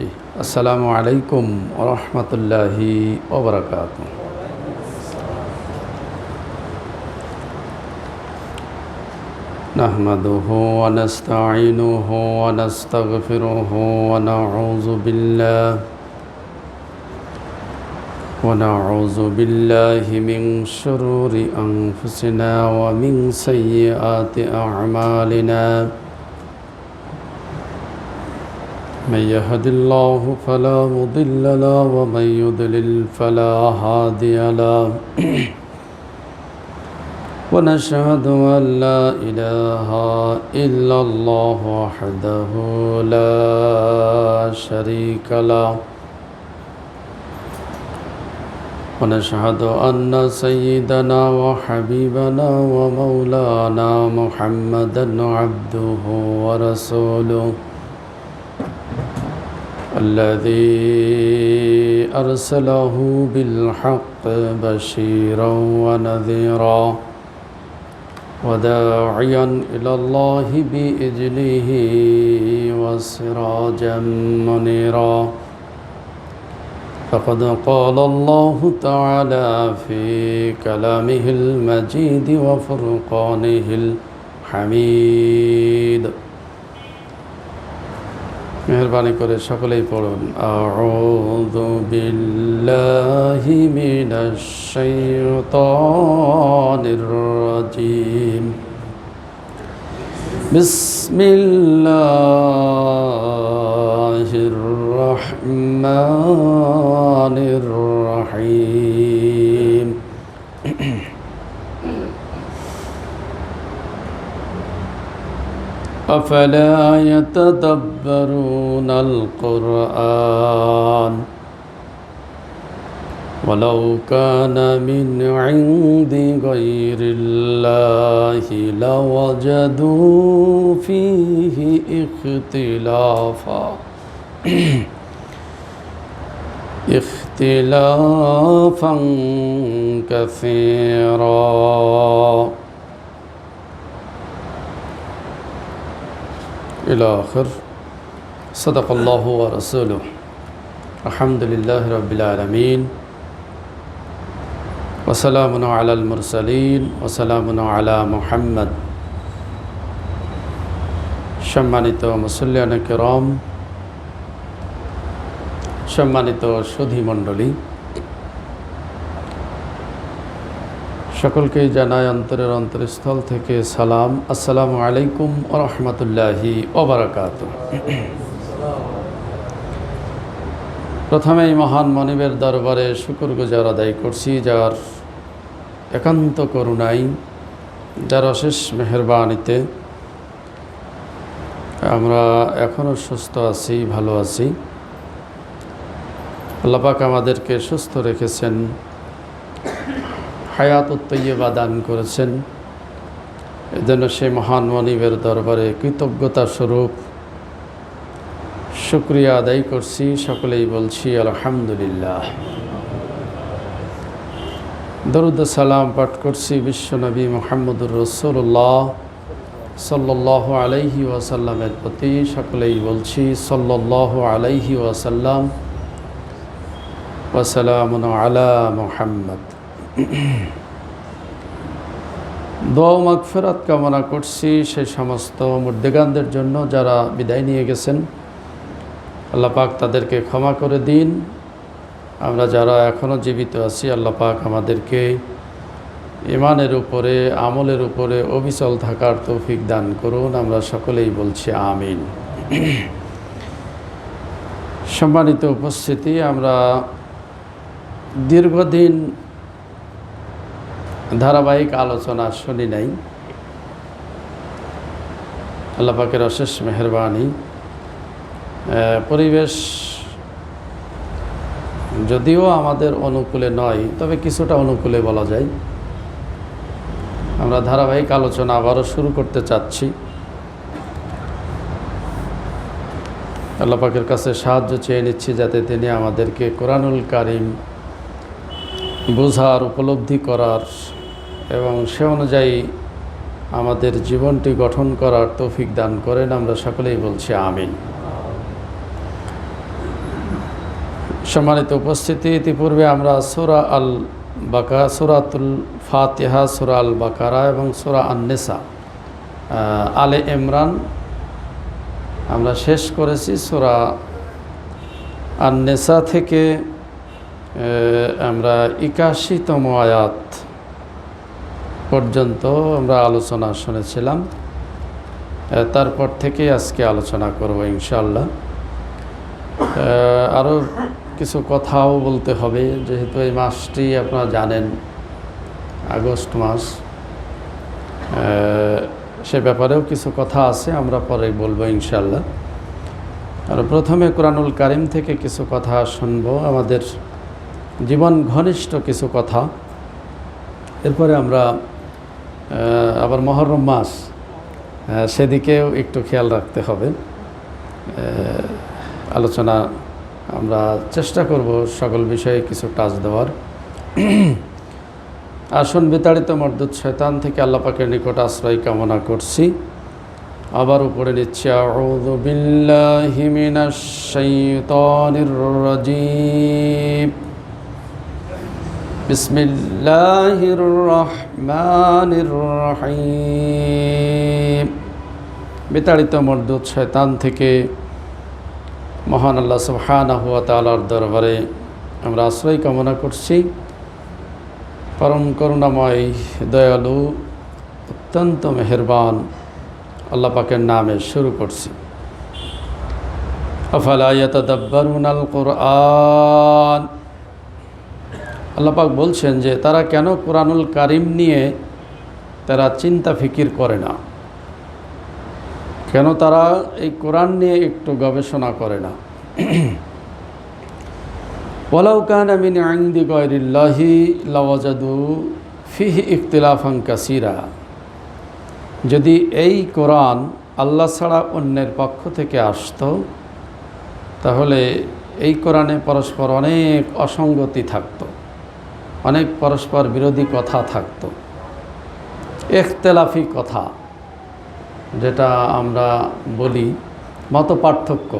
আসসালামু আলাইকুম ওয়া রাহমাতুল্লাহি ওয়া বারাকাতুহু। নাহমাদুহু ওয়া নাস্তাঈনুহু ওয়া নাস্তাগফিরুহু ওয়া নাউযু বিল্লাহি মিন শুরুরি আনফুসিনা ওয়া মিন সাইয়্যাতি আ'মালিনা। من يهد الله فلا مضل له ومن يضلل فلا هادي له ونشهد أن لا إله إلا الله وحده لا شريك له ونشهد أن سيدنا وحبيبنا ومولانا محمدا عبده ورسوله الذي أرسله بالحق بشيرا ونذيرا وداعيا إلى الله بإذنه وسراجا منيرا. فقد قال الله تعالى في كلامه المجيد وفرقانه الحميد. মেহরবানি করে সকলেই পড়ুন আউযু বিল্লাহি মিনাশ শাইতানির রাজিম বিসমিল্লাহির রহমানির রহিম। أفلا يتدبرون القرآن ولو كان من عند غير الله لوجدوا فيه اختلافا كثيرا. إلى آخر. صدق الله ورسوله. الحمد لله رب العالمين وسلام على المرسلين وسلام على محمد. সম্মানিত মুসল্লিয়ানে কেরাম, সম্মানিত সুধী মণ্ডলী, সকলকেই জানাই অন্তরের অন্তরস্থল থেকে সালাম। আসসালামু আলাইকুম ওয়া রাহমাতুল্লাহি ওয়া বারাকাতুহু। প্রথমেই মহান মনিবের দরবারে শুকরগুজার আদায় করছি, যার একান্ত করুণায়, যার অশেষ মেহেরবানিতে আমরা এখনও সুস্থ আছি, ভালো আছি। আল্লাহ পাক আমাদেরকে সুস্থ রেখেছেন, হায়াতুত তাইয়্যিবা দান করেছেন। এজন্য সেই মহান মনিবের দরবারে কৃতজ্ঞতা স্বরূপ শুকরিয়া আদায় করছি। সকলেই বলছি আলহামদুলিল্লাহ। দরুদ সালাম পাঠ করছি বিশ্বনবী মুহাম্মদুর রাসূলুল্লাহ সাল্লাল্লাহু আলাইহি ওয়াসাল্লামের প্রতি। সকলেই বলছি সাল্লাল্লাহু আলাইহি ওয়াসাল্লাম ওয়া সালামুন আলা মুহাম্মদ। দোয়া ও মাগফিরাত কামনা করছি সেই সমস্ত মুর্দেগানদের জন্য যারা বিদায় নিয়ে গেছেন। আল্লাহ পাক তাদেরকে ক্ষমা করে দিন। আমরা যারা এখনও জীবিত আছি, আল্লাহ পাক আমাদেরকে ঈমানের উপরে, আমলের উপরে অবিচল থাকার তৌফিক দান করুন। আমরা সকলেই বলছি আমিন। সম্মানিত উপস্থিতি, আমরা দীর্ঘদিন ধারাবাহিক আলোচনা শুনি নাই। আল্লাহ পাকের অশেষ মেহেরবানি। পরিবেশ যদিও আমাদের অনুকূলে নয়, তবে কিছুটা অনুকূলে বলা যায়। আমরা ধারাবাহিক আলোচনা আবারও শুরু করতে চাচ্ছি। আল্লাহ পাকের কাছে সাহায্য চেয়ে নিচ্ছি, যাতে তিনি আমাদেরকে কোরআনুল কারীম বোঝার, উপলব্ধি করার এবং সে অনুযায়ী আমাদের জীবনটি গঠন করার তৌফিক দান করেন। আমরা সকলেই বলছি আমিন। সম্মানিত উপস্থিতি, ইতিপূর্বে আমরা সূরাতুল ফাতিহা, সূরা আল বাকারা এবং সূরা আন-নিসা, আলে ইমরান আমরা শেষ করেছি। সূরা আন-নিসা থেকে আমরা 81তম আয়াত পর্যন্ত আমরা আলোচনা শুনেছিলাম। তারপর থেকে আজকে আলোচনা করব ইনশাআল্লাহ। আরও কিছু কথাও বলতে হবে, যেহেতু এই মাসটি আপনারা জানেন আগস্ট মাস, সে ব্যাপারেও কিছু কথা আছে, আমরা পরে বলবো ইনশাআল্লাহ। আর প্রথমে কোরআনুল কারীম থেকে কিছু কথা শুনব, আমাদের জীবন ঘনিষ্ঠ কিছু কথা। এরপরে আমরা আবার মুহররম মাস, সেদিকেও একটু খেয়াল রাখতে হবে। আলোচনা আমরা চেষ্টা করব সকল বিষয়ে কিছু টাচ দেওয়ার। আসুন বিতাড়িত মরদুদ শয়তান থেকে আল্লাহ পাকের নিকট আশ্রয় কামনা করছি। আবার উপরে নিচ্ছি, আউযু বিল্লাহি মিনাশ শাইতানির রাজীম, বিসমিল্লাহির রহমানির রহিম। বিতাড়িত মরদুদ শয়তান থেকে মহান আল্লাহ সুবহানাহু ওয়া তাআলার দরবারে আমরা আশ্রয় কামনা করছি। পরম করুণাময়, দয়ালু, অত্যন্ত মেহেরবান আল্লাহ পাকের নামে শুরু করছি। আফালা ইয়াতাদাব্বারুনাল কুরআন। আল্লাহ পাক বলছেন যে তারা কেন কোরআনুল কারীম নিয়ে তারা চিন্তা ফিকির করে না, কেন তারা এই কোরআন নিয়ে একটু গবেষণা করে না। ওয়ালাউ কানা মিন ইনদি গায়রিল্লাহি লাওয়াজাদু ফিহি ইখতিলাফান কাসীরা। যদি এই কোরআন আল্লাহ ছাড়া অন্যের পক্ষ থেকে আসতো, তাহলে এই কোরআনে পরস্পর অনেক অসঙ্গতি থাকতো, অনেক পরস্পর বিরোধী কথা থাকতো, ইখতিলাফি কথা, যেটা আমরা বলি মত পার্থক্য,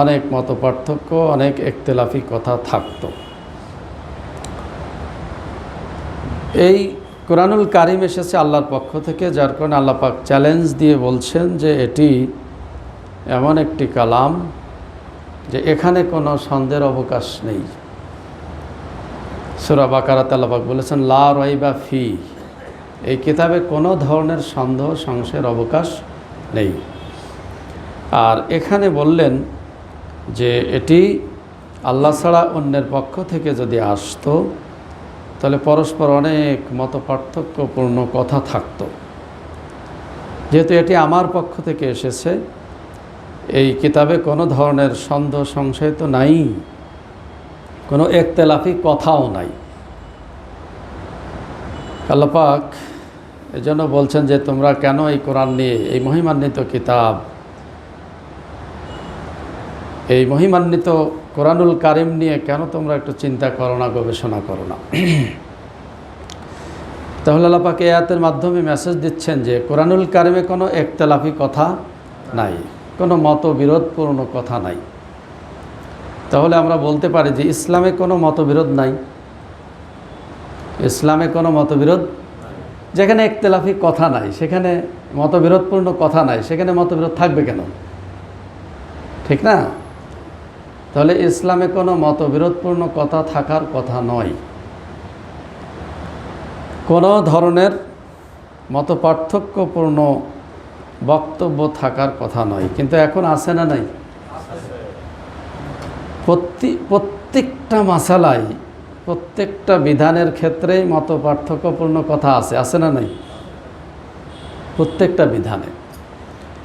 অনেক মত পার্থক্য, অনেক ইখতিলাফি কথা থাকতো। এই কোরআনুল কারীম এসেছে আল্লাহর পক্ষ থেকে, যার কারণে আল্লাহ পাক চ্যালেঞ্জ দিয়ে বলছেন যে এটি এমন একটি কালাম যে এখানে কোনো সন্দেহের অবকাশ নেই। সূরা বাকারাতে আল্লাহ পাক বলেছেন, লা রাইবা ফি, এই কিতাবে কোনো ধরনের সন্দেহ সংশয়ের অবকাশ নেই। আর এখানে বললেন যে এটি আল্লাহ ছাড়া অন্যের পক্ষ থেকে যদি আসতো, তাহলে পরস্পর অনেক মত পার্থক্যপূর্ণ কথা থাকতো। যেহেতু এটি আমার পক্ষ থেকে এসেছে, এই কিতাবে কোনো ধরনের সন্দেহ সংশয় তো নাই, কোনো ইখতিলাফি কথাও নাই। আল্লাহ পাক এজন্য বলছেন যে তোমরা কেন এই কোরআন নিয়ে, এই মহিমান্বিত কিতাব, এই মহিমান্বিত কোরআনুল কারীম নিয়ে কেন তোমরা একটু চিন্তা করো না, গবেষণা করো না। তাহলে আল্লাহ পাক এই আয়াতের মাধ্যমে মেসেজ দিচ্ছেন যে কোরআনুল কারীমে কোনো ইখতিলাফি কথা নাই, কোনো মতবিরোধপূর্ণ কথা নাই। তাহলে আমরা বলতে পারি যে ইসলামে কোনো মতবিরোধ নাই, ইসলামে কোনো মতবিরোধ, যেখানে ইখতিলাফি কথা নাই, সেখানে মতবিরোধপূর্ণ কথা নাই, সেখানে মতবিরোধ থাকবে কেন? ঠিক না? তাহলে ইসলামে কোনো মতবিরোধপূর্ণ কথা থাকার কথা নয়, কোনো ধরনের মত পার্থক্যপূর্ণ বক্তব্য থাকার কথা নয়। কিন্তু এখন আছে না নাই? প্রত্যেকটা মাসালায়, প্রত্যেকটা বিধানের ক্ষেত্রেই মত পার্থক্যপূর্ণ কথা আছে না নাই? প্রত্যেকটা বিধানে,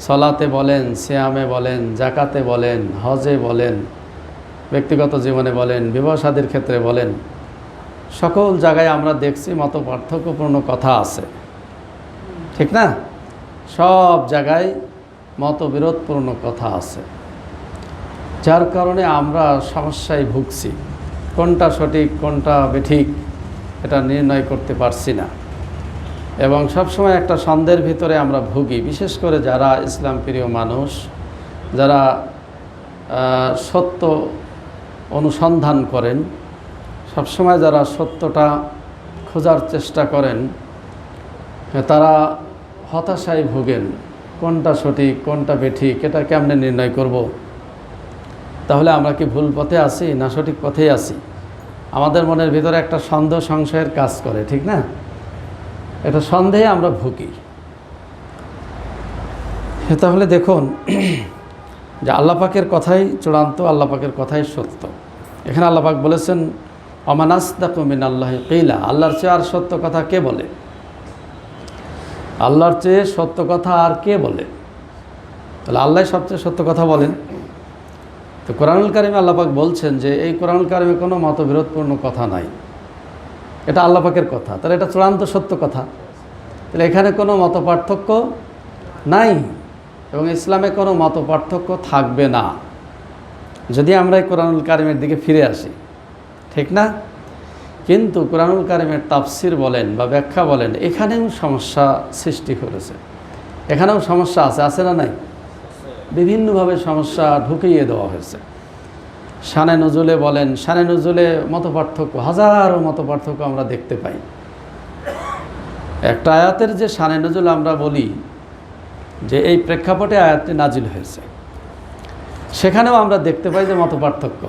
সলাতে বলেন, সিয়ামে বলেন, জাকাতে বলেন, হজে বলেন, ব্যক্তিগত জীবনে বলেন, বিবাহ শাদীর ক্ষেত্রে বলেন, সকল জায়গায় আমরা দেখছি মত পার্থক্যপূর্ণ কথা আছে। ঠিক না? সব জায়গায় মতবিরোধপূর্ণ কথা আছে, যার কারণে আমরা সমস্যায় ভুগছি। কোনটা সঠিক, কোনটা বেঠিক, এটা নির্ণয় করতে পারছি না, এবং সবসময় একটা সন্দেহের ভিতরে আমরা ভুগি। বিশেষ করে যারা ইসলাম প্রিয় মানুষ, যারা সত্য অনুসন্ধান করেন, সবসময় যারা সত্যটা খোঁজার চেষ্টা করেন, তারা হতাশায় ভোগেন। কোনটা সঠিক, কোনটা বেঠিক, এটা কেমনে নির্ণয় করব? তাহলে আমরা কি ভুল পথে আছি না সঠিক পথেই আছি? আমাদের মনের ভিতরে একটা সন্দেহ সংশয়ের কাজ করে, ঠিক না? এটা সন্দেহে আমরা ভুগি। তাহলে দেখুন যে আল্লাহ পাকের কথাই চূড়ান্ত, আল্লাহ পাকের কথাই সত্য। এখানে আল্লাহ পাক বলেছেন ওমান আসদাকু মিনাল্লাহি কিলা, আল্লাহর চেয়ে আর সত্য কথা কে বলে? আল্লাহর চেয়ে সত্য কথা আর কে বলে? তাহলে আল্লাহ সবচেয়ে সত্য কথা বলেন। তো কোরআনুল কারিমে আল্লাহ পাক বলছেন যে এই কোরআনুল কারিমে কোনো মতবিরোধপূর্ণ কথা নাই, এটা আল্লাহ পাকের কথা, তাহলে এটা চূড়ান্ত সত্য কথা। তাহলে এখানে কোনো মত পার্থক্য নাই এবং ইসলামে কোনো মত পার্থক্য থাকবে না যদি আমরা এই কোরআনুল কারিমের দিকে ফিরে আসি, ঠিক না? কিন্তু কোরআনুল কারিমের তাফসির বলেন বা ব্যাখ্যা বলেন, এখানেও সমস্যা সৃষ্টি করেছে, এখানেও সমস্যা আছে না নাই? বিভিন্নভাবে সমস্যা ঢুকিয়ে দেওয়া হয়েছে। শানে নজুলে বলেন, শানে নজুলে মত পার্থক্য, হাজারো মত পার্থক্য আমরা দেখতে পাই। একটা আয়াতের যে শানে নজুল আমরা বলি যে এই প্রেক্ষাপটে আয়াতটি নাজিল হয়েছে, সেখানেও আমরা দেখতে পাই যে মত পার্থক্য,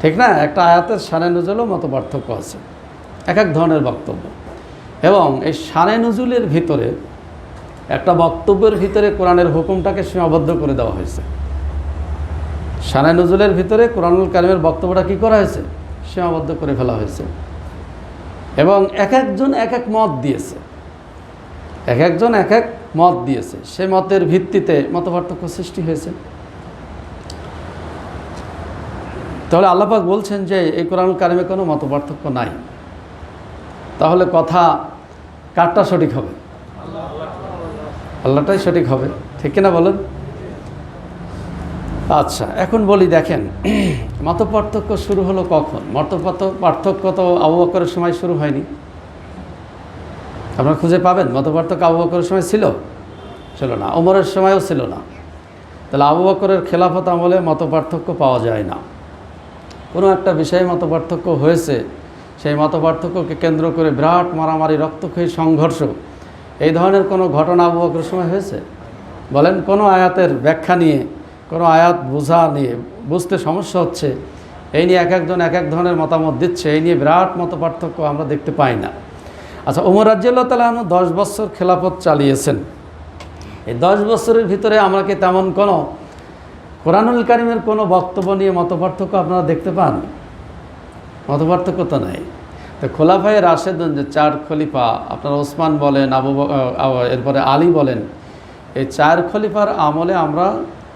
ঠিক না? একটা আয়াতের শানে নজুলেও মত পার্থক্য আছে, এক এক ধরনের বক্তব্য। এবং এই শানে নজুলের ভিতরে একটা বক্তব্যের ভিতরে কোরআনের হুকুমটাকে সীমাবদ্ধ করে দেওয়া হয়েছে। শানে নজুলের ভিতরে কোরআনুল কারিমের বক্তব্যটা কী করা হয়েছে? সীমাবদ্ধ করে ফেলা হয়েছে। এবং এক একজন এক এক মত দিয়েছে, এক একজন এক এক মত দিয়েছে, সে মতের ভিত্তিতে মতপার্থক্য সৃষ্টি হয়েছে। তাহলে আল্লাহ পাক বলছেন যে এই কোরআনুল কারিমে কোনো মতপার্থক্য নাই। তাহলে কথা কারটা সঠিক হবে? আল্লাহটাই সঠিক হবে, ঠিক কিনা বলেন? আচ্ছা, এখন বলি, দেখেন মতপার্থক্য শুরু হলো কখন? পার্থক্য তো আবু বকরের সময় শুরু হয়নি। আপনারা খুঁজে পাবেন মতপার্থক্য আবু বকরের সময় ছিল না, ওমরের সময়ও ছিল না। তাহলে আবু বকরের খেলাফত আমলে মতপার্থক্য পাওয়া যায় না। কোনো একটা বিষয়ে মতপার্থক্য হয়েছে, সেই মতপার্থক্যকে কেন্দ্র করে বিরাট মারামারি, রক্তক্ষয়ী সংঘর্ষ, এই ধরনের কোনো ঘটনা আবু বকরের সময় হয়েছে? বলেন, কোনো আয়াতের ব্যাখ্যা নিয়ে, কোনো আয়াত বোঝা নিয়ে, বুঝতে সমস্যা হচ্ছে, এই নিয়ে এক একজন এক এক ধরনের মতামত দিচ্ছে, এই নিয়ে বিরাট মতপার্থক্য আমরা দেখতে পাই না। আচ্ছা, ওমর রাদিয়াল্লাহু তাআলা আনহু 10 বছর খেলাফত চালিয়েছেন। এই 10 বছরের ভিতরে আমরা কি তেমন কোনো কোরআনুল কারিমের কোনো বক্তব্য নিয়ে মতপার্থক্য আপনারা দেখতে পান? মতপার্থক্য তো নাই। তো খোলাফায়ে রাশেদুন যে 4 খলিফা, আপনারা ওসমান বলেন, এরপরে আলী বলেন, এই 4 খলিফার আমলে আমরা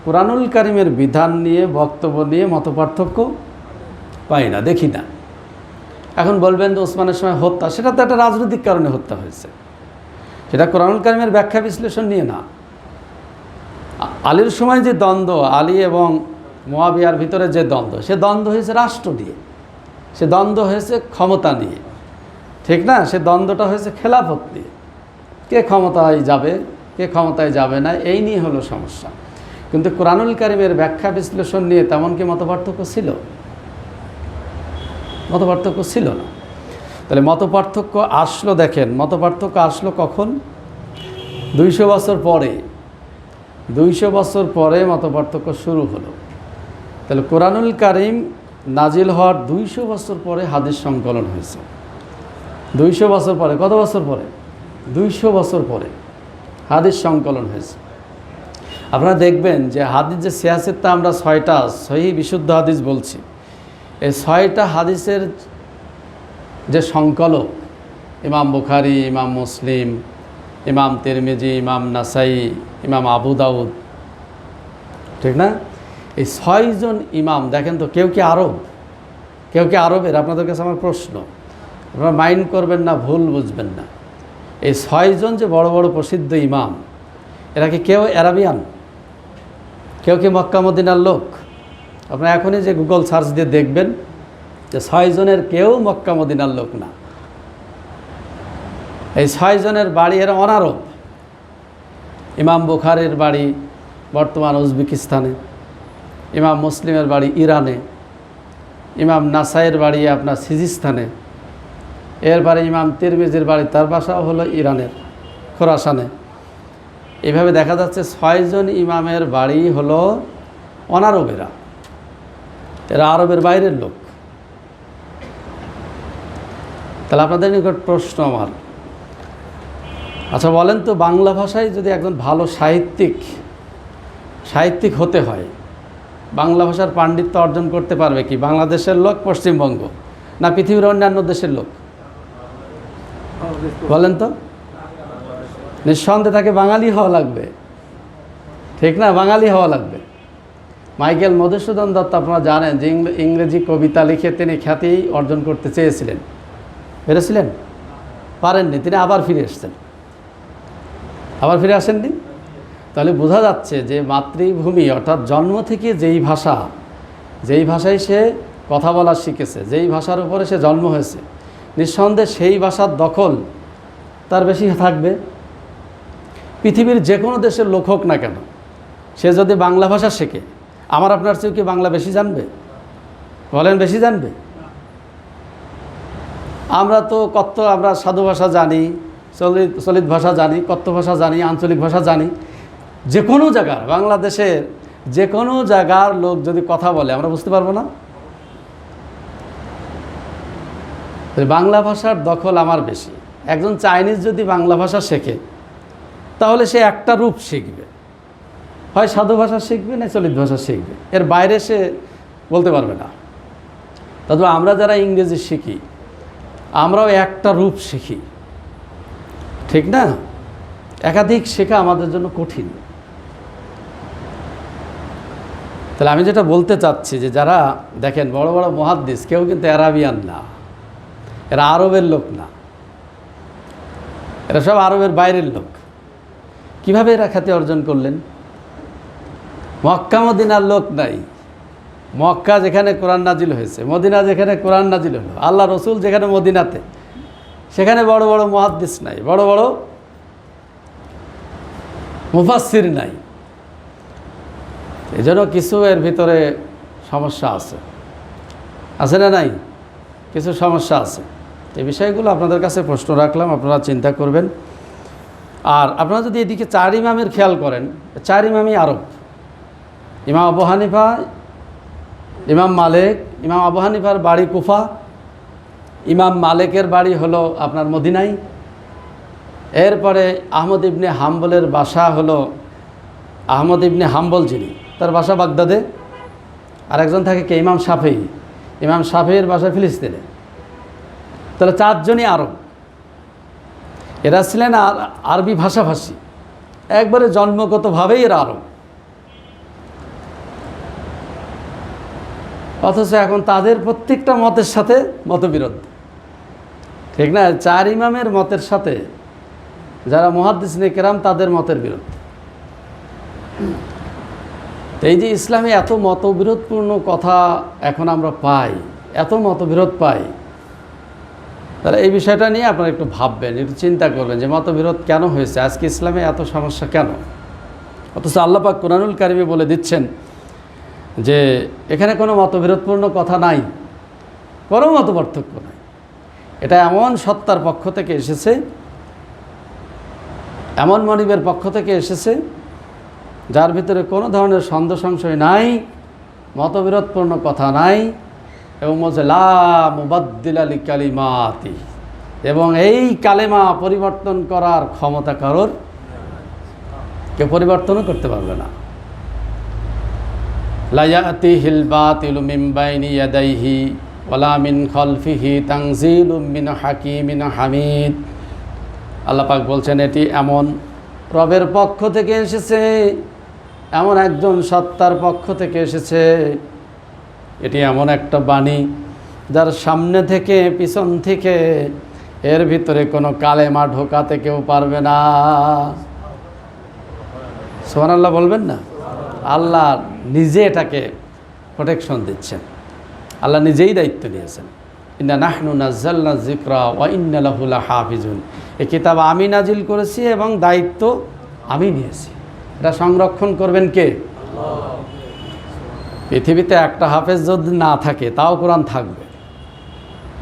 কোরআনুল কারিমের বিধান নিয়ে, বক্তব্য নিয়ে মতপার্থক্য পাই না, দেখি না। এখন বলবেন যে ওসমানের সময় হত্যা, সেটা তো একটা রাজনৈতিক কারণে হত্যা হয়েছে, সেটা কোরআনুল কারিমের ব্যাখ্যা বিশ্লেষণ নিয়ে না। আলীর সময় যে দ্বন্দ্ব, আলী এবং মুয়াবিয়ার ভিতরে যে দ্বন্দ্ব, সে দ্বন্দ্ব হয়েছে রাষ্ট্র নিয়ে, সে দ্বন্দ্ব হয়েছে ক্ষমতা নিয়ে, ঠিক না? সে দ্বন্দ্বটা হয়েছে খেলাফত নিয়ে, কে ক্ষমতায় যাবে, কে ক্ষমতায় যাবে না, এই নিয়ে হলো সমস্যা। কিন্তু কোরআনুল কারিমের ব্যাখ্যা বিশ্লেষণ নিয়ে তেমন কি মতপার্থক্য ছিল? মতপার্থক্য ছিল না। তাহলে মতপার্থক্য আসলো, দেখেন মতপার্থক্য আসলো কখন? 200 বছর পরে। 200 বছর পরে মতপার্থক্য শুরু হলো। তাহলে কোরআনুল কারিম নাজিল হওয়ার 200 বছর পরে হাদিস সংকলন হয়েছে। 200 বছর পরে, কত বছর পরে? 200 বছর পরে হাদিস সংকলন হয়েছে। আপনারা দেখবেন যে হাদিস যে 86টা আমরা 6টা সহিহ বিশুদ্ধ হাদিস বলছি, এই 6টা হাদিসের যে সংকলক, ইমাম বুখারী, ইমাম মুসলিম, ইমাম তিরমিজি, ইমাম নাসাই, ইমাম আবু দাউদ, ঠিক না? এই 6 জন ইমাম, দেখেন তো, কেউ কি আরব, কেউ কি আরবের? আপনাদের কাছে আমার প্রশ্ন, আপনারা মাইন্ড করবেন না, ভুল বুঝবেন না। এই 6 জন যে বড় বড় প্রসিদ্ধ ইমাম, এরা কি কেউ আরাবিয়ান? কেউ কি মক্কা মদিনার লোক? আপনারা এখনই যে গুগল সার্চ দিয়ে দেখবেন যে 6 জনের কেউ মক্কা মদিনার লোক না। এই 6 জনের বাড়ি এরা অনারব। ইমাম বুখারীর বাড়ি বর্তমান উজবেকিস্তানে, ইমাম মুসলিমের বাড়ি ইরানে, ইমাম নাসাইয়ের বাড়ি আপনার সিজিস্তানে, এরপরে ইমাম তিরমিজির বাড়ি তার বাসাও হলো ইরানের খোরাসানে। এভাবে দেখা যাচ্ছে 6 জন ইমামের বাড়ি হলো অনারবেরা, এরা আরবের বাইরের লোক। তাহলে আপনাদের নিকট প্রশ্ন আমার, আচ্ছা বলেন তো, বাংলা ভাষায় যদি একজন ভালো সাহিত্যিক হতে হয়, বাংলা ভাষার পাণ্ডিত্য অর্জন করতে পারবে কি বাংলাদেশের লোক, পশ্চিমবঙ্গ, না পৃথিবীর অন্যান্য দেশের লোক? বলেন তো। নিঃসন্দেহে তাকে বাঙালি হওয়া লাগবে, ঠিক না? বাঙালি হওয়া লাগবে। মাইকেল মধুসূদন দত্ত আপনারা জানেন যে ইংরেজি কবিতা লিখে তিনি খ্যাতি অর্জন করতে চেয়েছিলেন, পেরেছিলেন? পারেননি, তিনি আবার ফিরে এসেছেন। আবার ফিরে আসেননি? তাহলে বোঝা যাচ্ছে যে মাতৃভূমি অর্থাৎ জন্ম থেকে যেই ভাষায় সে কথা বলা শিখেছে, যেই ভাষার উপরে সে জন্ম হয়েছে, নিঃসন্দেহে সেই ভাষার দখল তার বেশি থাকবে। পৃথিবীর যে কোনো দেশের লোক হোক না কেন, সে যদি বাংলা ভাষা শেখে, আমার আপনার চেয়ে কি বাংলা বেশি জানবে? বলেন, বেশি জানবে? আমরা তো আমরা সাধু ভাষা জানি, চলিত ভাষা জানি, কথ্য ভাষা জানি, আঞ্চলিক ভাষা জানি। যে কোনো জায়গার, বাংলাদেশের যে কোনো জায়গার লোক যদি কথা বলে আমরা বুঝতে পারবো না? বাংলা ভাষার দখল আমার বেশি। একজন চাইনিজ যদি বাংলা ভাষা শেখে, তাহলে সে একটা রূপ শিখবে, হয় সাধু ভাষা শিখবে না চলিত ভাষা শিখবে, এর বাইরে সে বলতে পারবে না। তবে আমরা যারা ইংরেজি শিখি, আমরাও একটা রূপ শিখি, ঠিক না? একাধিক শেখা আমাদের জন্য কঠিন। তাহলে আমি যেটা বলতে চাচ্ছি যে যারা দেখেন বড় বড় মুহাদ্দিস, কেউ কিন্তু আরাবিয়ান না, এরা আরবের লোক না, এরা সব আরবের বাইরের লোক। কিভাবে এরা খ্যাতি অর্জন করলেন? মক্কা মদিনার লোক নাই। মক্কা যেখানে কোরআন নাজিল হয়েছে, মদিনা যেখানে কোরআন নাজিল হলো, আল্লাহ রসুল যেখানে মদিনাতে, সেখানে বড় বড় মুহাদ্দিস নাই, বড় বড় মুফাসসির নাই। এজন্য কিছু এর ভিতরে সমস্যা আছে না নাই? কিছু সমস্যা আছে। এই বিষয়গুলো আপনাদের কাছে প্রশ্ন রাখলাম, আপনারা চিন্তা করবেন। আর আপনারা যদি এদিকে 4 ইমামের খেয়াল করেন, 4 ইমামই আরব। ইমাম আবু হানিফা, ইমাম মালিক, ইমাম আবু হানিফার বাড়ি কুফা, ইমাম মালিকের বাড়ি হলো আপনার মদিনায়। এরপরে আহমদ ইবনে হাম্বলের বাসা হলো, আহমদ ইবনে হাম্বল যিনি, তার বাসা বাগদাদে। আরেকজন থাকে কে? ইমাম শাফেঈ। ইমাম শাফেঈর বাসা ফিলিস্তিনে। তাহলে 4 জনই আরব। এরা ছিলেন আরবি ভাষাভাষী, একবারে জন্মগতভাবেই এরা আরব। অথচ এখন তাদের প্রত্যেকটা মতের সাথে মতবিরোধ, ঠিক না? 4 ইমামের মতের সাথে যারা মুহাদ্দিসিনে কেরাম, তাদের মতের বিরোধ। এই যে ইসলামে এত মতবিরোধপূর্ণ কথা এখন আমরা পাই, এত মতবিরোধ পাই, তাহলে এই বিষয়টা নিয়ে আপনারা একটু ভাববেন, একটু চিন্তা করবেন যে মতবিরোধ কেন হয়েছে, আজকে ইসলামে এত সমস্যা কেন? অথচ আল্লাহ পাক কোরআনুল কারিমে বলে দিচ্ছেন যে এখানে কোনো মতবিরোধপূর্ণ কথা নাই, কোনো মতপার্থক্য নাই। এটা এমন সত্তার পক্ষ থেকে এসেছে, এমন মনিবের পক্ষ থেকে এসেছে যার ভিতরে কোনো ধরনের সন্দেহ সংশয় নাই, মতবিরোধপূর্ণ কথা নাই, এবং বলছে লা মুবাদ্দিলা লিকালিমাতি, এবং এই কালেমা পরিবর্তন করার ক্ষমতা কারোর, কেউ পরিবর্তনও করতে পারবে না। লা ইয়াতিহিল বাতিলু মিন বাইনি ইয়াদাইহি ওয়ালা মিন খালফিহি তানজিলুম মিন হাকিমিন হামিদ। আল্লাহ পাক বলছেন এটি এমন রবের পক্ষ থেকে এসেছে, এমন একজন সত্তার পক্ষ থেকে এসেছে, এটি এমন একটা বাণী যার সামনে থেকে পিছন থেকে এর ভিতরে কোনো কালেমা ঢোকাতে কেউ পারবে না। সুবহানাল্লাহ বলবেন না? আল্লাহ নিজে এটাকে প্রোটেকশন দিচ্ছেন, আল্লাহ নিজেই দায়িত্ব নিয়েছেন। ইন্না নাহনু নাজ্জালনা যিকরা ওয়া ইন্না লাহু লাহাফিজুন। এই কিতাব আমি নাজিল করেছি এবং দায়িত্ব আমি নিয়েছি। এটা সংরক্ষণ করবেন কে? পৃথিবীতে একটা হাফেজ যদি না থাকে তাও কোরআন থাকবে,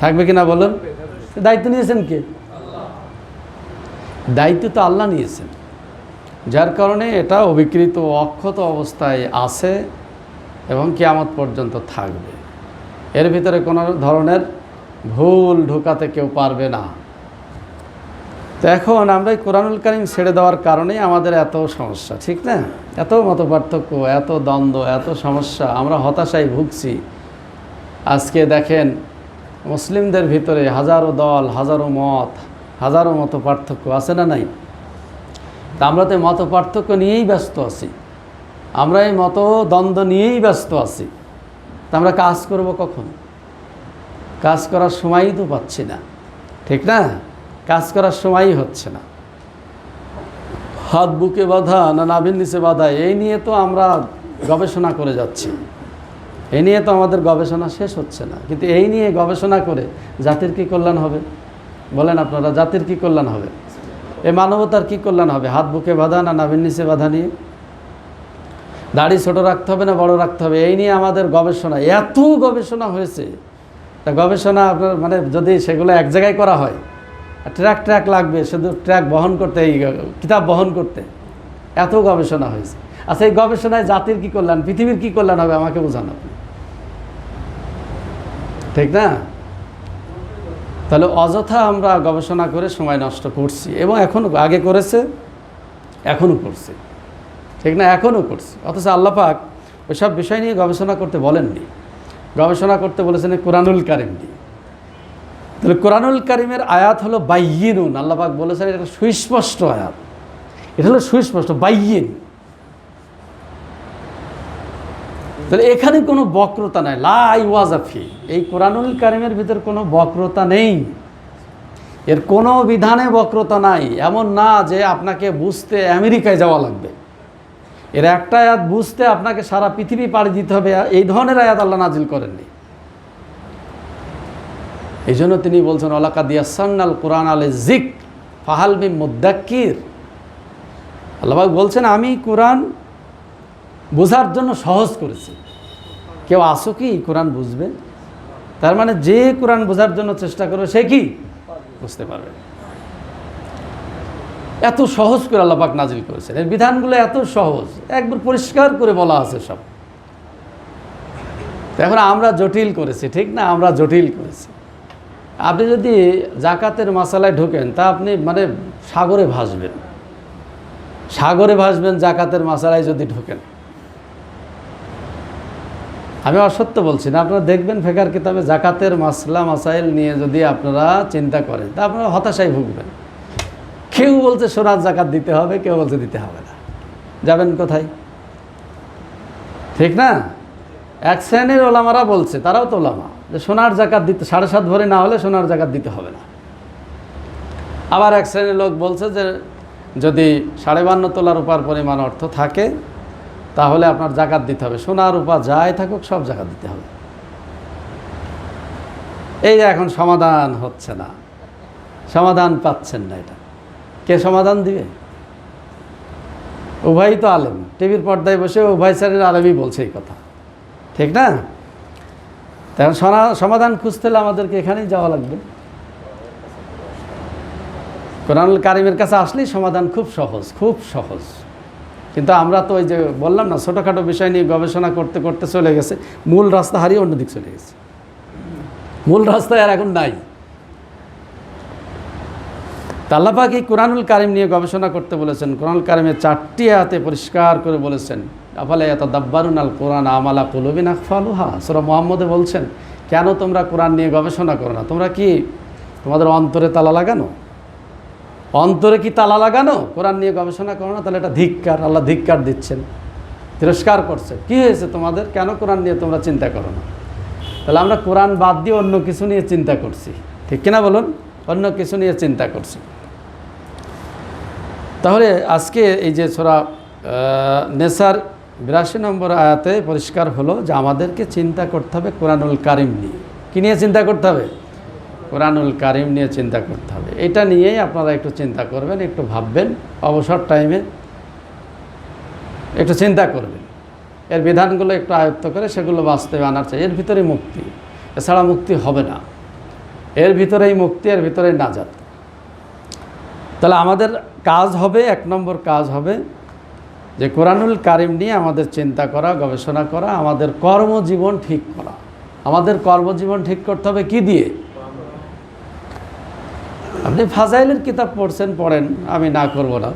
থাকবে কিনা বলুন? দায়িত্ব নিয়েছেন কে? দায়িত্ব তো আল্লাহ নিয়েছেন, যার কারণে এটা অবিকৃত অক্ষত অবস্থায় আছে এবং কিয়ামত পর্যন্ত থাকবে। এর ভিতরে কোনো ধরনের ভুল ঢোকাতে কেউ পারবে না। তো এখন আমরা এই কোরআনুল কারীম ছেড়ে দেওয়ার কারণেই আমাদের এত সমস্যা, ঠিক না? এত মতপার্থক্য, এত দ্বন্দ্ব, এত সমস্যা, আমরা হতাশায় ভুগছি। আজকে দেখেন মুসলিমদের ভিতরে হাজারো দল, হাজারো মত, হাজারো মতপার্থক্য আছে না নাই? তা আমরা তো মতপার্থক্য নিয়েই ব্যস্ত আছি, আমরা এই মত দ্বন্দ্ব নিয়েই ব্যস্ত আছি। তা আমরা কাজ করব কখন? কাজ করার সময়ই তো পাচ্ছি না, ঠিক না? কাজ করার সময়ই হচ্ছে না। হাত বুকে বাঁধা না নাভির নিচে বাঁধা, এই নিয়ে তো আমরা গবেষণা করে যাচ্ছি, এই নিয়ে তো আমাদের গবেষণা শেষ হচ্ছে না। কিন্তু এই নিয়ে গবেষণা করে জাতির কী কল্যাণ হবে বলেন আপনারা? জাতির কী কল্যাণ হবে? এই মানবতার কী কল্যাণ হবে? হাত বুকে বাঁধা না নাভির নিচে বাঁধা নিয়ে? দাড়ি ছোট রাখতে হবে না বড় রাখতে হবে, এই নিয়ে আমাদের গবেষণা, এত গবেষণা হয়েছে। তা গবেষণা আপনার মানে যদি সেগুলো এক জায়গায় করা হয়, ট্র্যাক লাগবে শুধু ট্র্যাক বহন করতে, এই কিতাব বহন করতে, এত গবেষণা হয়েছে। আচ্ছা, এই গবেষণায় জাতির কী কল্যাণ, পৃথিবীর কী কল্যাণ হবে আমাকে বোঝান আপনি, ঠিক না? তাহলে অযথা আমরা গবেষণা করে সময় নষ্ট করছি, এবং এখনও, আগে করেছে, এখনও করছে, ঠিক না? এখনও করছে। অথচ আল্লাহ পাক ওইসব বিষয় নিয়ে গবেষণা করতে বলেননি, গবেষণা করতে বলেছেন কোরআনুল কারীম নিয়ে। তাহলে কোরআনুল কারীমের আয়াত হলো বাইয়িনুন, আল্লাহ পাক বলেছেন এটা সুস্পষ্ট আয়াত, এটা হলো সুস্পষ্ট বাইয়িন। তাহলে এখানে কোনো বক্রতা নাই, লা ইওয়াজা ফি, এই কোরআনুল কারীমের ভিতর কোনো বক্রতা নেই, এর কোনো বিধানে বক্রতা নাই। এমন না যে আপনাকে বুঝতে আমেরিকায় যাওয়া লাগবে, এর একটা আয়াত বুঝতে আপনাকে সারা পৃথিবী পাড়ি দিতে হবে, এই ধরনের আয়াত আল্লাহ নাজিল করেননি। এই জন্য তিনি বলছেন ওয়ালাকাদ ইয়াসসারনাল কুরআন লিয-যিকর ফাহাল মিন মুদ্দাক্কির। আল্লাহ পাক বলছেন আমি কোরআন বোঝার জন্য সহজ করেছি, কেউ আসো কি কোরআন বুঝবে? তার মানে যে কোরআন বোঝার জন্য চেষ্টা করবে সে কি বুঝতে পারবে। এত সহজ করে আল্লাহ পাক নাজিল করেছেন, এর বিধানগুলো এত সহজ, একবার পরিষ্কার করে বলা আছে সব। এখন আমরা জটিল করেছি, ঠিক না? আমরা জটিল করেছি। আপনি যদি জাকাতের মাসালায় ঢোকেন তা আপনি মানে সাগরে ভাসবেন, সাগরে ভাসবেন জাকাতের মাসালায় যদি ঢোকেন। আমি অসত্য বলছি না, আপনারা দেখবেন ফিকহের কিতাবে জাকাতের মাসলা মাসাইল নিয়ে যদি আপনারা চিন্তা করেন তা আপনারা হতাশায় ভুগবেন। কেউ বলছে সোনার জাকাত দিতে হবে, কেউ বলছে দিতে হবে না, যাবেন কোথায়? ঠিক না? এক শ্রেণীর ওলামারা বলছে, তারাও তো ওলামা, যে সোনার জাকাত দিতে 7.5 ভরি না হলে সোনার জাকাত দিতে হবে না। আবার এক শ্রেণীর লোক বলছে যে যদি 52 তোলা রূপার পরিমাণ অর্থ থাকে তাহলে আপনার জাকাত দিতে হবে, সোনা রূপা যাই থাকুক সব জাকাত দিতে হবে। এই যে এখন সমাধান হচ্ছে না, সমাধান পাচ্ছেন না, এটা কে সমাধান দিবে? উভয়ই তো আলেম, টিভির পর্দায় বসে উভয় শ্রেণীর আলেমই বলছে এই কথা, ঠিক না? তখন সমাধান খুঁজতে হলে আমাদেরকে এখানেই যাওয়া লাগবে। কোরআনুল কারীমের কাছে আসলেই সমাধান খুব সহজ, খুব সহজ। কিন্তু আমরা তো ওই যে বললাম না, ছোটোখাটো বিষয় নিয়ে গবেষণা করতে করতে চলে গেছে, মূল রাস্তা হারিয়ে অন্যদিকে চলে গেছে, মূল রাস্তায় আর এখন নাই। আল্লাহ পাক এই কোরআনুল কারীম নিয়ে গবেষণা করতে বলেছেন। কোরআনুল কারীমের 4টি আয়াতে পরিষ্কার করে বলেছেন আফালা ইয়াতাদাব্বারুনাল কুরআন আম আলা কুলুবিন আকফালুহা। সূরা মুহাম্মদে বলছেন কেন তোমরা কোরআন নিয়ে গবেষণা করো না? তোমরা কি তোমাদের অন্তরে তালা লাগানো? অন্তরে কি তালা লাগানো? কোরআন নিয়ে গবেষণা করো না? তাহলে এটা ধিক্কার, আল্লাহ ধিক্কার দিচ্ছেন, তিরস্কার করছে। কি হয়েছে তোমাদের? কেন কোরআন নিয়ে তোমরা চিন্তা করো না? তাহলে আমরা কোরআন বাদ দিয়ে অন্য কিছু নিয়ে চিন্তা করছি, ঠিক কিনা বলুন? অন্য কিছু নিয়ে চিন্তা করছি। তাহলে আজকে এই যে সূরা নেসার 82 নম্বর আয়াতে পরিষ্কার হলো যে আমাদেরকে চিন্তা করতে হবে কোরআনুল কারীম নিয়ে। কী নিয়ে চিন্তা করতে হবে? কোরআনুল কারীম নিয়ে চিন্তা করতে হবে। এটা নিয়েই আপনারা একটু চিন্তা করবেন, একটু ভাববেন, অবসর টাইমে একটু চিন্তা করবেন। এর বিধানগুলো একটু আয়ত্ত করে সেগুলো বাস্তবে আনার চাই। এর ভিতরে মুক্তি, এছাড়া মুক্তি হবে না। এর ভিতরেই মুক্তি, এর ভিতরেই নাজাত। তাহলে আমাদের কাজ হবে, 1 নম্বর কাজ হবে যে কোরআনুল কারিম নিয়ে আমাদের চিন্তা করা, গবেষণা করা, আমাদের কর্মজীবন ঠিক করা। আমাদের কর্মজীবন ঠিক করতে হবে কি দিয়ে? আপনি ফাজাইলের কিতাব পড়ছেন, পড়েন, আমি না করব না,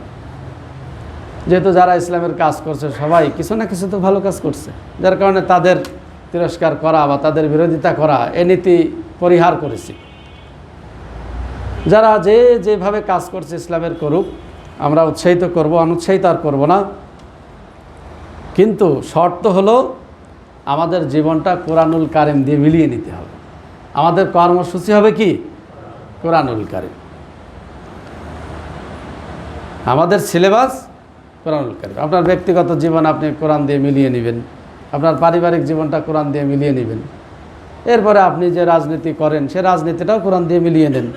যেহেতু যারা ইসলামের কাজ করছে সবাই কিছু না কিছু তো ভালো কাজ করছে, যার কারণে তাদের তিরস্কার করা বা তাদের বিরোধিতা করা এ নীতি পরিহার করেছি। যারা যেভাবে কাজ করছে ইসলামের করুক, আমরা উৎসাহিত করব, অনুৎসাহিত আর করব না। কিন্তু শর্ত হলো আমাদের জীবনটা কোরআনুল কারিম দিয়ে মিলিয়ে নিতে হবে। আমাদের কর্মসূচি হবে কি? কোরআনুল কারিম। আমাদের সিলেবাস কোরআনুল কারিম। আপনার ব্যক্তিগত জীবন আপনি কোরআন দিয়ে মিলিয়ে নেবেন, আপনার পারিবারিক জীবনটা কোরআন দিয়ে মিলিয়ে নেবেন। এরপরে আপনি যে রাজনীতি করেন সে রাজনীতিটাও কোরআন দিয়ে মিলিয়ে নেন।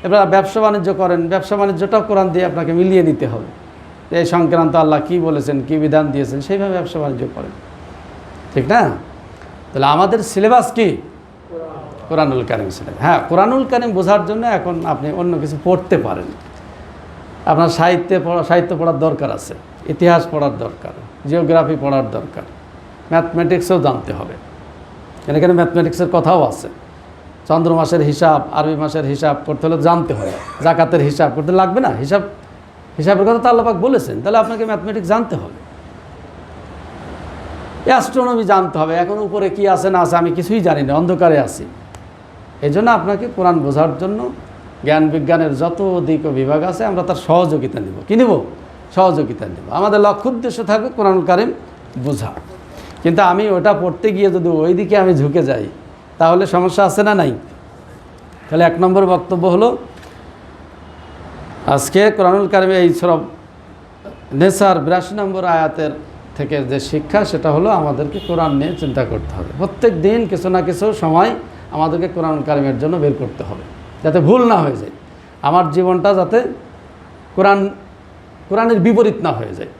এবার ব্যবসা বাণিজ্য করেন, ব্যবসা বাণিজ্যটাও কোরআন দিয়ে আপনাকে মিলিয়ে নিতে হবে। এই সংক্রান্ত আল্লাহ কি বলেছেন, কি বিধান দিয়েছেন, সেইভাবে ব্যবসা বাণিজ্য করেন, ঠিক না? তাহলে আমাদের সিলেবাস কি? কোরআনুল কারিম সিলেবাস। হ্যাঁ, কোরআনুল কারিম বোঝার জন্য এখন আপনি অন্য কিছু পড়তে পারেন। আপনার সাহিত্য পড়ার দরকার আছে, ইতিহাস পড়ার দরকার, জিওগ্রাফি পড়ার দরকার, ম্যাথমেটিক্সও জানতে হবে। এখানে ম্যাথমেটিক্সের কথাও আছে। চন্দ্র মাসের হিসাব, আরবি মাসের হিসাব করতে হলে জানতে হবে। জাকাতের হিসাব করতে লাগবে না? হিসাবের কথা তো আল্লাহ পাক বলেছেন, তাহলে আপনাকে ম্যাথমেটিক্স জানতে হবে। অ্যাস্ট্রোনমি জানতে হবে। এখন উপরে কি আছে না আছে আমি কিছুই জানি না, অন্ধকারে আছি। এই জন্য আপনাকে কোরআন বোঝার জন্য জ্ঞান বিজ্ঞানের যত দিক ও বিভাগ আছে আমরা তার সহযোগিতা নেব। কী নেব? সহযোগিতা নেব। আমাদের লক্ষ্য উদ্দেশ্য থাকবে কোরআনুল কারিম বোঝা। কিন্তু আমি ওটা পড়তে গিয়ে যদি ওই দিকে আমি ঝুঁকে যাই তাহলে সমস্যা আছে না নাই? তাহলে 1 নম্বর বক্তব্য হলো আজকে কোরআনুল কারিমে এই সূরা নেসার 82 নম্বর আয়াতের থেকে যে শিক্ষা, সেটা হলো আমাদেরকে কোরআন নিয়ে চিন্তা করতে হবে। প্রত্যেক দিন কিছু না কিছু সময় আমাদেরকে কোরআনুল কারিমের জন্য বের করতে হবে, যাতে ভুল না হয়ে যায়। আমার জীবনটা যাতে কোরআনের বিপরীত না হয়ে যায়।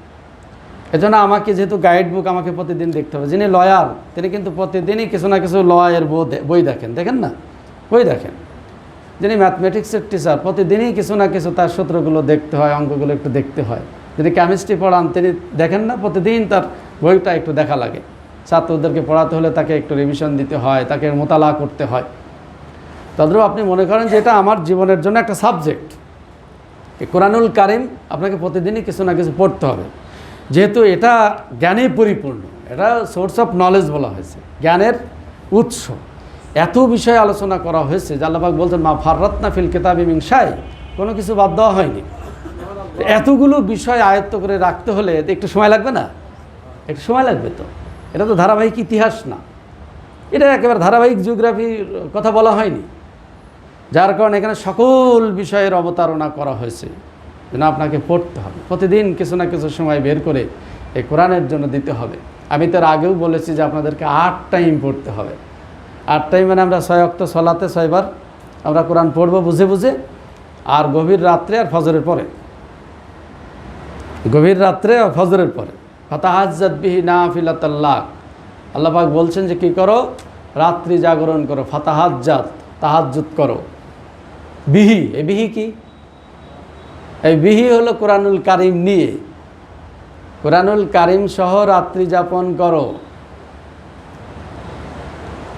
এজন্য আমাকে যেহেতু গাইড বুক আমাকে প্রতিদিন দেখতে হবে। যিনি লয়ার তিনি কিন্তু প্রতিদিনই কিছু না কিছু লয়ের বই দেখেন না? বই দেখেন। যিনি ম্যাথমেটিক্সের টিচার প্রতিদিনই কিছু না কিছু তার সূত্রগুলো দেখতে হয়, অঙ্কগুলো একটু দেখতে হয়। যিনি কেমিস্ট্রি পড়ান তিনি দেখেন না, প্রতিদিন তার বইটা একটু দেখা লাগে। ছাত্রদেরকে পড়াতে হলে তাকে একটু রিভিশন দিতে হয়, তাকে মোতালা করতে হয়। তদ্রূপ আপনি মনে করেন যে এটা আমার জীবনের জন্য একটা সাবজেক্ট। এই কোরআনুল কারিম আপনাকে প্রতিদিনই কিছু না কিছু পড়তে হবে, যেহেতু এটা জ্ঞানে পরিপূর্ণ। এটা সোর্স অফ নলেজ বলা হয়েছে, জ্ঞানের উৎস। এত বিষয়ে আলোচনা করা হয়েছে যে আল্লাহ পাক বলছেন মা ফাররাতনা ফিল কিতাবি মিন শাই, কোনো কিছু বাদ দেওয়া হয়নি। এতগুলো বিষয় আয়ত্ত করে রাখতে হলে একটু সময় লাগবে না? একটু সময় লাগবে তো। এটা তো ধারাবাহিক ইতিহাস না, এটা একেবারে ধারাবাহিক জিওগ্রাফির কথা বলা হয়নি। যার কারণে এখানে সকল বিষয়ের অবতারণা করা হয়েছে, যেন আপনাকে পড়তে হবে। প্রতিদিন কিছু না কিছু সময় বের করে এই কোরআনের জন্য দিতে হবে। আমি তার আগেও বলেছি যে আপনাদেরকে 8 টাইম পড়তে হবে। 8 টাইম মানে আমরা 6 ওয়াক্ত সলাতে 6 বার আমরা কোরআন পড়বো বুঝে বুঝে, আর গভীর রাত্রে আর ফজরের পরে। গভীর রাত্রে আর ফজরের পরে ফাতাহাজ্জাত বিহি নাফিলাতাল্লাহ। আল্লাহ পাক বলছেন যে কী করো? রাত্রি জাগরণ করো, ফাতাহাজ্জাত, তাহাজ্জুদ করো। বিহি, এই বিহি কি? এই বিহি হলো কোরআনুল কারিম নিয়ে, কোরআনুল কারিম সহ রাত্রি যাপন করো।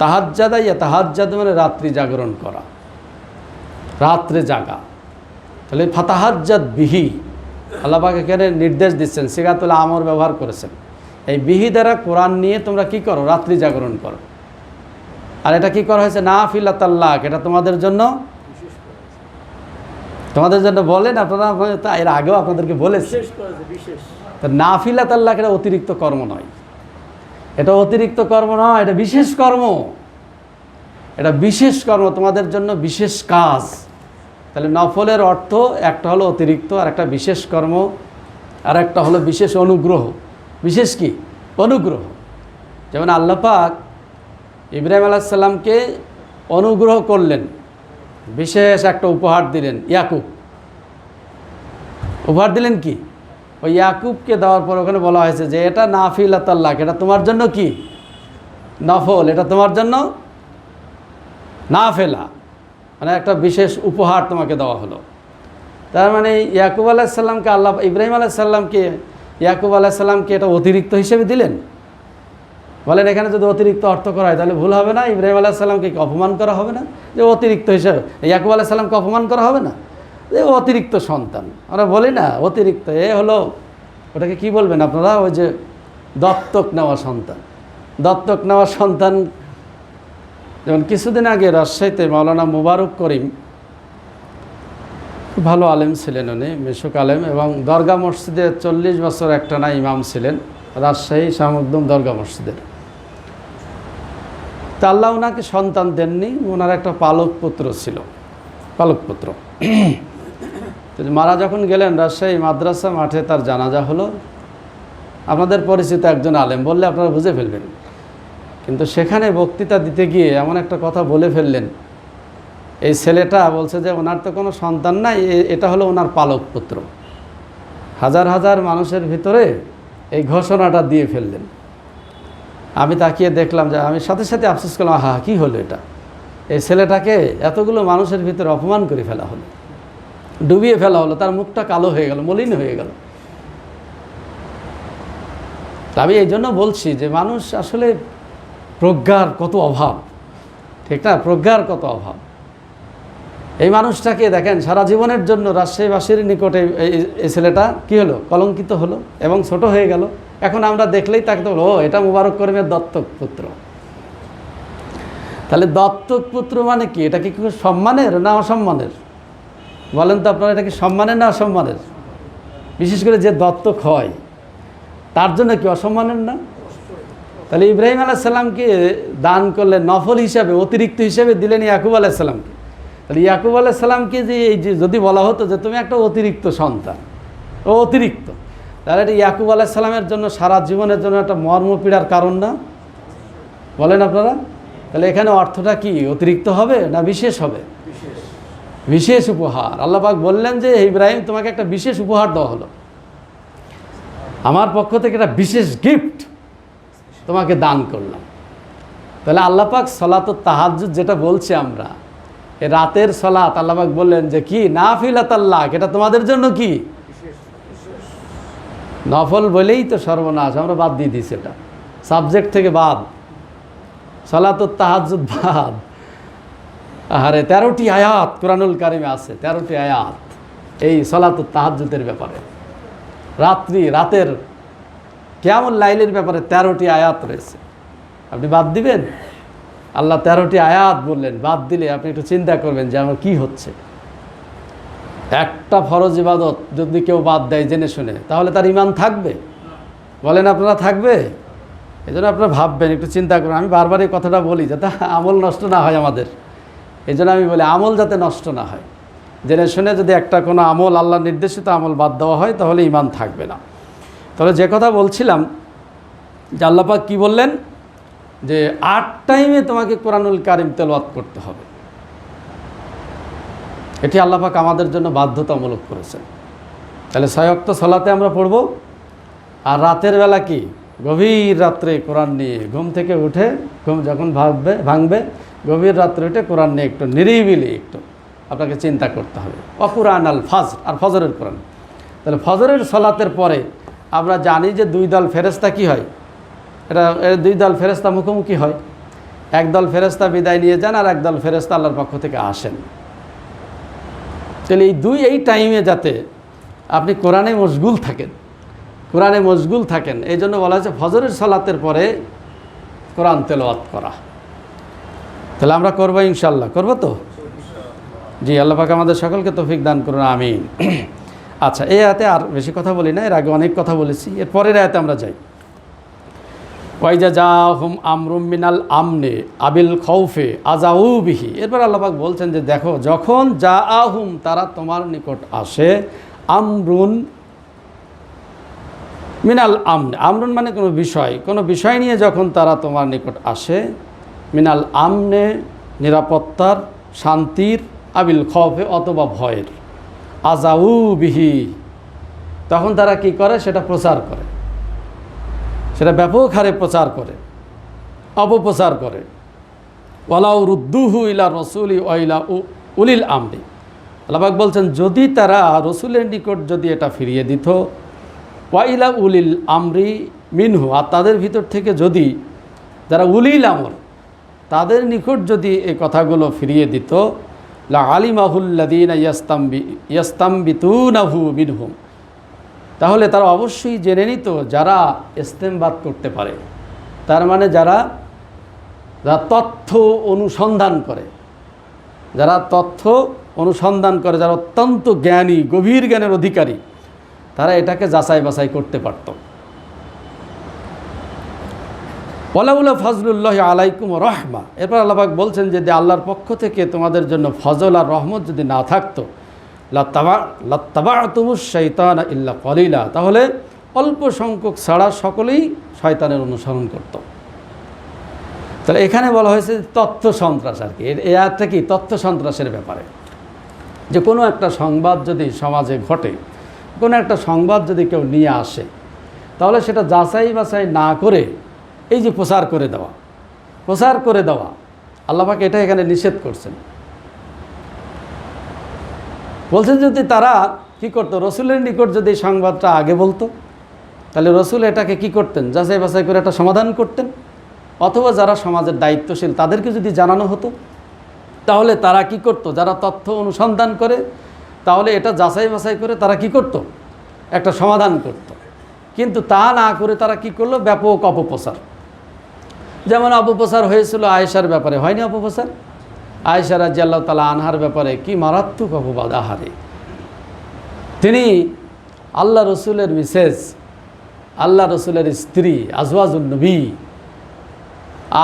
তাহাজ্জাদা ইয়া তাহাজ্জাদ মানে রাত্রি জাগরণ করা, রাত্রে জাগা। তাহলে ফাতাহাজ্জাত বিহি আল্লাহ পাক এখানে নির্দেশ দিচ্ছেন, সিগাতুল আমর ব্যবহার করেছেন। এই বিহি দ্বারা কোরআন নিয়ে তোমরা কি করো? রাত্রি জাগরণ করো। আর এটা কি করা হয়েছে? নাফিলাতাল্লাহ, এটা তোমাদের জন্য বলেন আপনারা, এর আগেও আপনাদেরকে বলেছে। নাফিলাতাল্লাহ এটা অতিরিক্ত কর্ম নয়, এটা অতিরিক্ত কর্ম নয়, এটা বিশেষ কর্ম। এটা বিশেষ কর্ম, তোমাদের জন্য বিশেষ কাজ। তাহলে নফলের অর্থ একটা হলো অতিরিক্ত, আর একটা বিশেষ কর্ম, আর একটা হলো বিশেষ অনুগ্রহ। বিশেষ কি? অনুগ্রহ। যেমন আল্লাহ পাক ইব্রাহিম আলাইহিস সালামকে অনুগ্রহ করলেন, বিশেষ একটা উপহার দিলেন। ইয়াকুব উপহার দিলেন কি? ওই ইয়াকুবকে দেওয়ার পর ওখানে বলা হয়েছে যে এটা নাফিলাতাল্লাহ, এটা তোমার জন্য কি নফল, এটা তোমার জন্য নাফেলা, মানে একটা বিশেষ উপহার তোমাকে দেওয়া হলো। তার মানে ইয়াকুব আলাইসাল্লামকে আল্লাহ ইব্রাহিম আলাইসাল্লামকে ইয়াকুব আলাইসাল্লামকে এটা অতিরিক্ত হিসেবে দিলেন। বলেন এখানে যদি অতিরিক্ত অর্থ করা হয় তাহলে ভুল হবে না? ইব্রাহিম আলাইসাল্লামকে অপমান করা হবে না? যে অতিরিক্ত হিসেবে ইয়াকুব আলাইসাল্লামকে অপমান করা হবে না? যে অতিরিক্ত সন্তান, আমরা বলি না অতিরিক্ত, এ হলো ওটাকে কি বলবেন আপনারা, ওই যে দত্তক নেওয়া সন্তান। দত্তক নেওয়া সন্তান, যেমন কিছুদিন আগে রাজশাহীতে মাওলানা মুবারক করিম, খুব ভালো আলেম ছিলেন উনি, মেশক আলেম, এবং দরগা মসজিদে 40 বছর একটানা ইমাম ছিলেন, রাজশাহী শাহ মখদুম দরগা মসজিদের। তা আল্লাহ ওনাকে সন্তান দেননি, ওনার একটা পালক পুত্র ছিল, পালক পুত্র। মারা যখন গেলেন রাজশাহী মাদ্রাসা মাঠে তার জানাজা হলো। আপনাদের পরিচিত একজন আলেম, বললে আপনারা বুঝে ফেলবেন, কিন্তু সেখানে বক্তৃতা দিতে গিয়ে এমন একটা কথা বলে ফেললেন, এই ছেলেটা বলছে যে ওনার তো কোনো সন্তান নাই, এটা হলো ওনার পালক পুত্র। হাজার হাজার মানুষের ভিতরে এই ঘোষণাটা দিয়ে ফেললেন। আমি তাকিয়ে দেখলাম, যে আমি সাথে সাথে আফসোস করলাম, হা কী হলো এটা, এই ছেলেটাকে এতগুলো মানুষের ভিতরে অপমান করে ফেলা হলো, ডুবিয়ে ফেলা হলো, তার মুখটা কালো হয়ে গেল, মলিন হয়ে গেল। আমি এই জন্য বলছি যে মানুষ আসলে প্রজ্ঞার কত অভাব, ঠিক না? প্রজ্ঞার কত অভাব। এই মানুষটাকে দেখেন সারা জীবনের জন্য রাজশাহীবাসীর নিকটে এই ছেলেটা কী হলো, কলঙ্কিত হলো এবং ছোট হয়ে গেল। এখন আমরা দেখলেই তাকে তো ও এটা মুবারক করিমের দত্তক পুত্র। তাহলে দত্তক পুত্র মানে কি? এটা কি সম্মানের না অসম্মানের? বলেন তো আপনারা, এটা কি সম্মানের না অসম্মানের? বিশেষ করে যে দত্তক হয় তার জন্য কি অসম্মানের না? তাহলে ইব্রাহিম আলাইসাল্লামকে দান করলেন নফল হিসাবে, অতিরিক্ত হিসাবে দিলেন ইয়াকুব আলাইসাল্লামকে। তাহলে ইয়াকুব আলাইসাল্লামকে যে এই যে যদি বলা হতো যে তুমি একটা অতিরিক্ত সন্তান, ও অতিরিক্ত, তাহলে এটা ইয়াকুব আলাইসাল্লামের জন্য সারা জীবনের জন্য একটা মর্মপীড়ার কারণ না? বলেন আপনারা। তাহলে এখানে অর্থটা কি, অতিরিক্ত হবে না বিশেষ হবে? বিশেষ উপহার। আল্লাহ পাক বললেন যে ইব্রাহিম তোমাকে একটা বিশেষ উপহার দেওয়া হলো, আমার পক্ষ থেকে একটা বিশেষ গিফট তোমাকে দান করলাম। তাহলে আল্লাহ পাক সলাতুত তাহাজ্জুদ যেটা বলছি আমরা, এই রাতের সলাত, আল্লাহ পাক বললেন যে কি নাফিলাতাল্লাহ, এটা তোমাদের জন্য কি নফল, বলেই তো সর্বনাশ, আমরা বাদ দিয়ে দিয়েছি, এটা সাবজেক্ট থেকে বাদ, সলাতুত তাহাজ্জুদ বাদ। আরে 13টি আয়াত কোরআনুল কারিমে আছে, 13টি আয়াত এই সলাতুত তাহাজ্জুদের ব্যাপারে, রাতের কিয়ামুল লাইলের ব্যাপারে 13টি আয়াত রয়েছে। আপনি বাদ দিবেন? আল্লাহ 13টি আয়াত বললেন, বাদ দিলে আপনি একটু চিন্তা করবেন যে আমার কী হচ্ছে। একটা ফরজ ইবাদত যদি কেউ বাদ দেয় জেনে শুনে, তাহলে তার ঈমান থাকবে? বলেন আপনারা, থাকবে? এই জন্য আপনারা ভাববেন, একটু চিন্তা করুন। আমি বারবার এই কথাটা বলি যাতে আমল নষ্ট না হয় আমাদের, এই জন্য আমি বলি আমল যাতে নষ্ট না হয়। জেনে শুনে যদি একটা কোনো আমল, আল্লাহ নির্দেশিত আমল বাদ দেওয়া হয় তাহলে ঈমান থাকবে না। তাহলে যে কথা বলছিলাম যে আল্লাহ পাক কী বললেন, যে 8 টাইমে তোমাকে কোরআনুল কারিম তেলাওয়াত করতে হবে। এটি আল্লাহ পাক আমাদের জন্য বাধ্যতামূলক করেছেন। তাহলে 6 ওয়াক্ত সালাতে আমরা পড়ব, আর রাতের বেলা কি গভীর রাত্রে কোরআন নিয়ে ঘুম থেকে উঠে, ঘুম যখন ভাঙবে গভীর রাত্রে উঠে কোরআন নিয়ে একটু নিরিবিলি একটু আপনাকে চিন্তা করতে হবে। অকুরআন আল ফাজর, আর ফজরের কোরআন। তাহলে ফজরের সালাতের পরে আমরা জানি যে 2 দল ফেরেশতা কি হয়, এটা 2 দল ফেরেশতা মুখোমুখি হয়। একদল ফেরেশতা বিদায় নিয়ে যান, আর একদল ফেরেশতা আল্লাহর পক্ষ থেকে আসেন। তাহলে এই টাইমে যাতে আপনি কোরআনে মশগুল থাকেন, এই জন্য বলা হয়েছে ফজরের সালাতের পরে কোরআন তেলাওয়াত করা। তাহলে আমরা করবো ইনশাল্লাহ, করবো তো? জি, আল্লাহ পাক আমাদের সকলকে তৌফিক দান করুন, আমিন। আচ্ছা, এই আয়াতে আর বেশি কথা বলি না, এর আগে অনেক কথা বলেছি। এর পরের আয়াতে আমরা যাই। ওয়াইজা জাহুম আমরুম মিনাল আমনে আবিল খৌফে আজাউ বিহি। এরপর আল্লাহ পাক বলছেন যে দেখো, যখন জাআহুম তারা তোমার নিকট আসে, আমরুন মিনাল আমনে, আমরুন মানে কোনো বিষয় নিয়ে যখন তারা তোমার নিকট আসে, মিনাল আমনে নিরাপত্তার, শান্তির, আবিল খৌফে অথবা ভয়ের, আজাউ বিহি তখন তারা কি করে, সেটা প্রচার করে, সেটা ব্যাপক হারে প্রচার করে, অপপ্রচার করে। ওয়ালাউ রুদ্দুহু ইলা রসুলি ওয়াইলা উলিল আমরি, আল্লাহ পাক বলছেন যদি তারা রসুলের নিকট যদি এটা ফিরিয়ে দিত, ওয়াইলা উলিল আমরি মিনহু, আর তাদের ভিতর থেকে যদি যারা উলিল আমর তাদের নিকট যদি এই কথাগুলো ফিরিয়ে দিত, লা আলিমাহুল্লাযীনা ইয়াস্তামবিতুনাহু মিনহুম, তাহলে তারা অবশ্যই জেনে নিত যারা ইস্তেমবাদ করতে পারে, তার মানে যারা তথ্য অনুসন্ধান করে, যারা তথ্য অনুসন্ধান করে, যারা অত্যন্ত জ্ঞানী, গভীর জ্ঞানের অধিকারী, তারা এটাকে যাচাই বাছাই করতে পারত। ওয়ালাউলা ফাজলুল্লাহি আলাইকুম রাহমা, এরপর আল্লাহ পাক বলছেন যে আল্লাহর পক্ষ থেকে তোমাদের জন্য ফজল আর রহমত যদি না থাকতো, লাত্তাবাতুমুশ শাইতানা ইল্লা কলিলা, তাহলে অল্প সংখ্যক ছাড়া সকলেই শয়তানের অনুসরণ করত। তাহলে এখানে বলা হয়েছে তথ্য সন্ত্রাস, আর কি এই আয়াতটা কি তথ্য সন্ত্রাসের ব্যাপারে, যে কোনো একটা সংবাদ যদি সমাজে ঘটে, কোনো একটা সংবাদ যদি কেউ নিয়ে আসে, তাহলে সেটা যাচাই বাছাই না করে এই যে প্রচার করে দেওয়া আল্লাহ পাক এটা এখানে নিষেধ করছেন। বলছেন যদি তারা কি করতো, রসুলের নিকট যদি সংবাদটা আগে বলতো, তাহলে রসুল এটাকে কি করতেন, যাচাই বাছাই করে একটা সমাধান করতেন, অথবা যারা সমাজের দায়িত্বশীল তাদেরকে যদি জানানো হতো, তাহলে তারা কি করত, যারা তথ্য অনুসন্ধান করে, তাহলে এটা যাচাই বাছাই করে তারা কি করত, একটা সমাধান করত। কিন্তু তা না করে তারা কি করলো, ব্যাপক অপপ্রচার। যেমন অপপ্রচার হয়েছিল আয়েশার ব্যাপারে, হয়নি অপপ্রচার? আয়েশা রাদিয়াল্লাহু তাআলা আনহার ব্যাপারে কি মারাত্মক অপবাদ! আহারে, তিনি আল্লাহ রসুলের মিসেস, আল্লাহ রসুলের স্ত্রী, আজওয়াজুন নবী,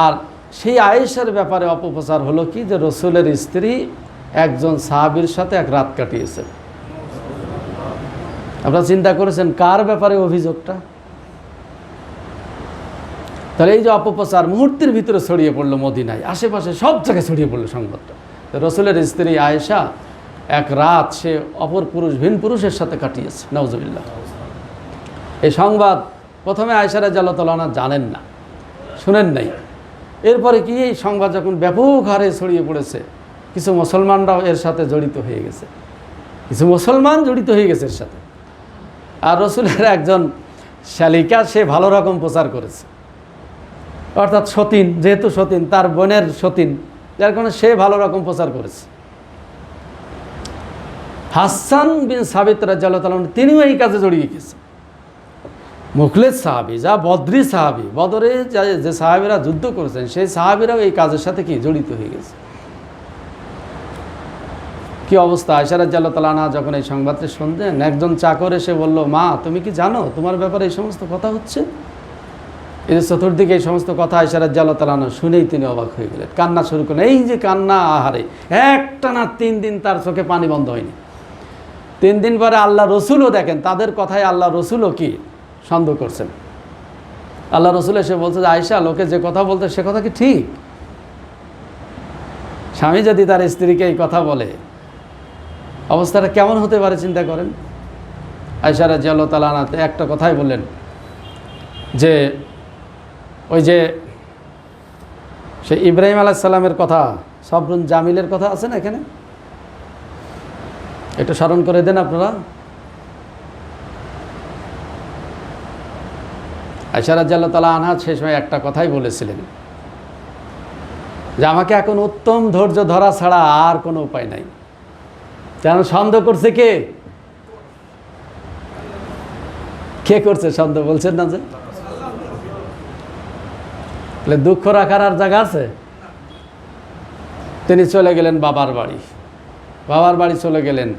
আর সেই আয়েশার ব্যাপারে অপপ্রচার হলো কি, যে রসুলের স্ত্রী একজন সাহাবীর সাথে এক রাত কাটিয়েছেন। আপনারা চিন্তা করেছেন কার ব্যাপারে অভিযোগটা? তাহলে এই যে অপপ্রচার মুহূর্তের ভিতরে ছড়িয়ে পড়লো মদিনায়, আশেপাশে সব জায়গায় ছড়িয়ে পড়লো সংবাদটা, রসুলের স্ত্রী আয়েশা এক রাত সে অপর পুরুষ, ভিন পুরুষের সাথে কাটিয়েছে, নাউজুবিল্লাহ। এই সংবাদ প্রথমে আয়েশা রাদিয়াল্লাহু তাআলা আনহা জানেন না, শুনেন নাই। এরপরে কি এই সংবাদ যখন ব্যাপক হারে ছড়িয়ে পড়েছে, কিছু মুসলমানরাও এর সাথে জড়িত হয়ে গেছে, কিছু মুসলমান জড়িত হয়ে গেছে এর সাথে। আর রসুলের একজন শালিকা, সে ভালো রকম প্রচার করেছে, অর্থাৎ সতীন, যেহেতু সতীন, তার বোনের সতীন, যার কারণে সে ভালো রকম প্রচার করেছে। হাসান বিন সাবিত রাদিয়াল্লাহু তাআলা তিনিও এই কাজে জড়িয়ে গেছে। মুখলেস সাহাবী, যা বদরি সাহাবী, বদরে যে সাহাবীরা যুদ্ধ করেছেন সেই সাহাবীরাও এই কাজের সাথে কি জড়িত হয়ে গেছে। কি অবস্থা! আয়েশা রাদিয়াল্লাহু তাআলা আনহা যখন এই সংবাদটি শুনলেন, একজন চাকর এসে বলল, মা তুমি কি জানো তোমার ব্যাপারে এই সমস্ত কথা হচ্ছে? এই যে চতুর্দিকে এই সমস্ত কথা আয়েশা রাদিয়াল্লাহু তাআলা আনহা শুনেই তিনি অবাক হয়ে গেলেন, কান্না শুরু করলেন। এই যে কান্না, আহারে, একটানা 3 দিন তার চোখে পানি বন্ধ হয়নি। 3 দিন পরে আল্লাহ রসুলও দেখেন, তাদের কথায় আল্লাহ রসুলও কি সন্দেহ করছেন। আল্লাহ রসুল এসে বলছে যে আয়েশা, লোকে যে কথা বলতে সে কথা কি ঠিক? স্বামী যদি তার স্ত্রীকে এই কথা বলে, অবস্থাটা কেমন হতে পারে চিন্তা করেন। আয়েশা রাদিয়াল্লাহু তাআলা আনহা একটা কথাই বললেন, যে ওই যে সে ইব্রাহিম আলাইহিস সালামের কথা, সবরুন জামিলের কথা আছে না এখানে, একটু স্মরণ করে দেন আপনারা। আয়েশা রাদিয়াল্লাহু তাআলা আনহা সেই সময় একটা কথাই বলেছিলেন, যে আমাকে এখন উত্তম ধৈর্য ধরা ছাড়া আর কোনো উপায় নাই। কেন সন্দেহ করছে? কে করছে সন্দেহ? বলছেন না যে দুঃখ রাখার আর জায়গা আছে? তিনি চলে গেলেন বাবার বাড়ি চলে গেলেন,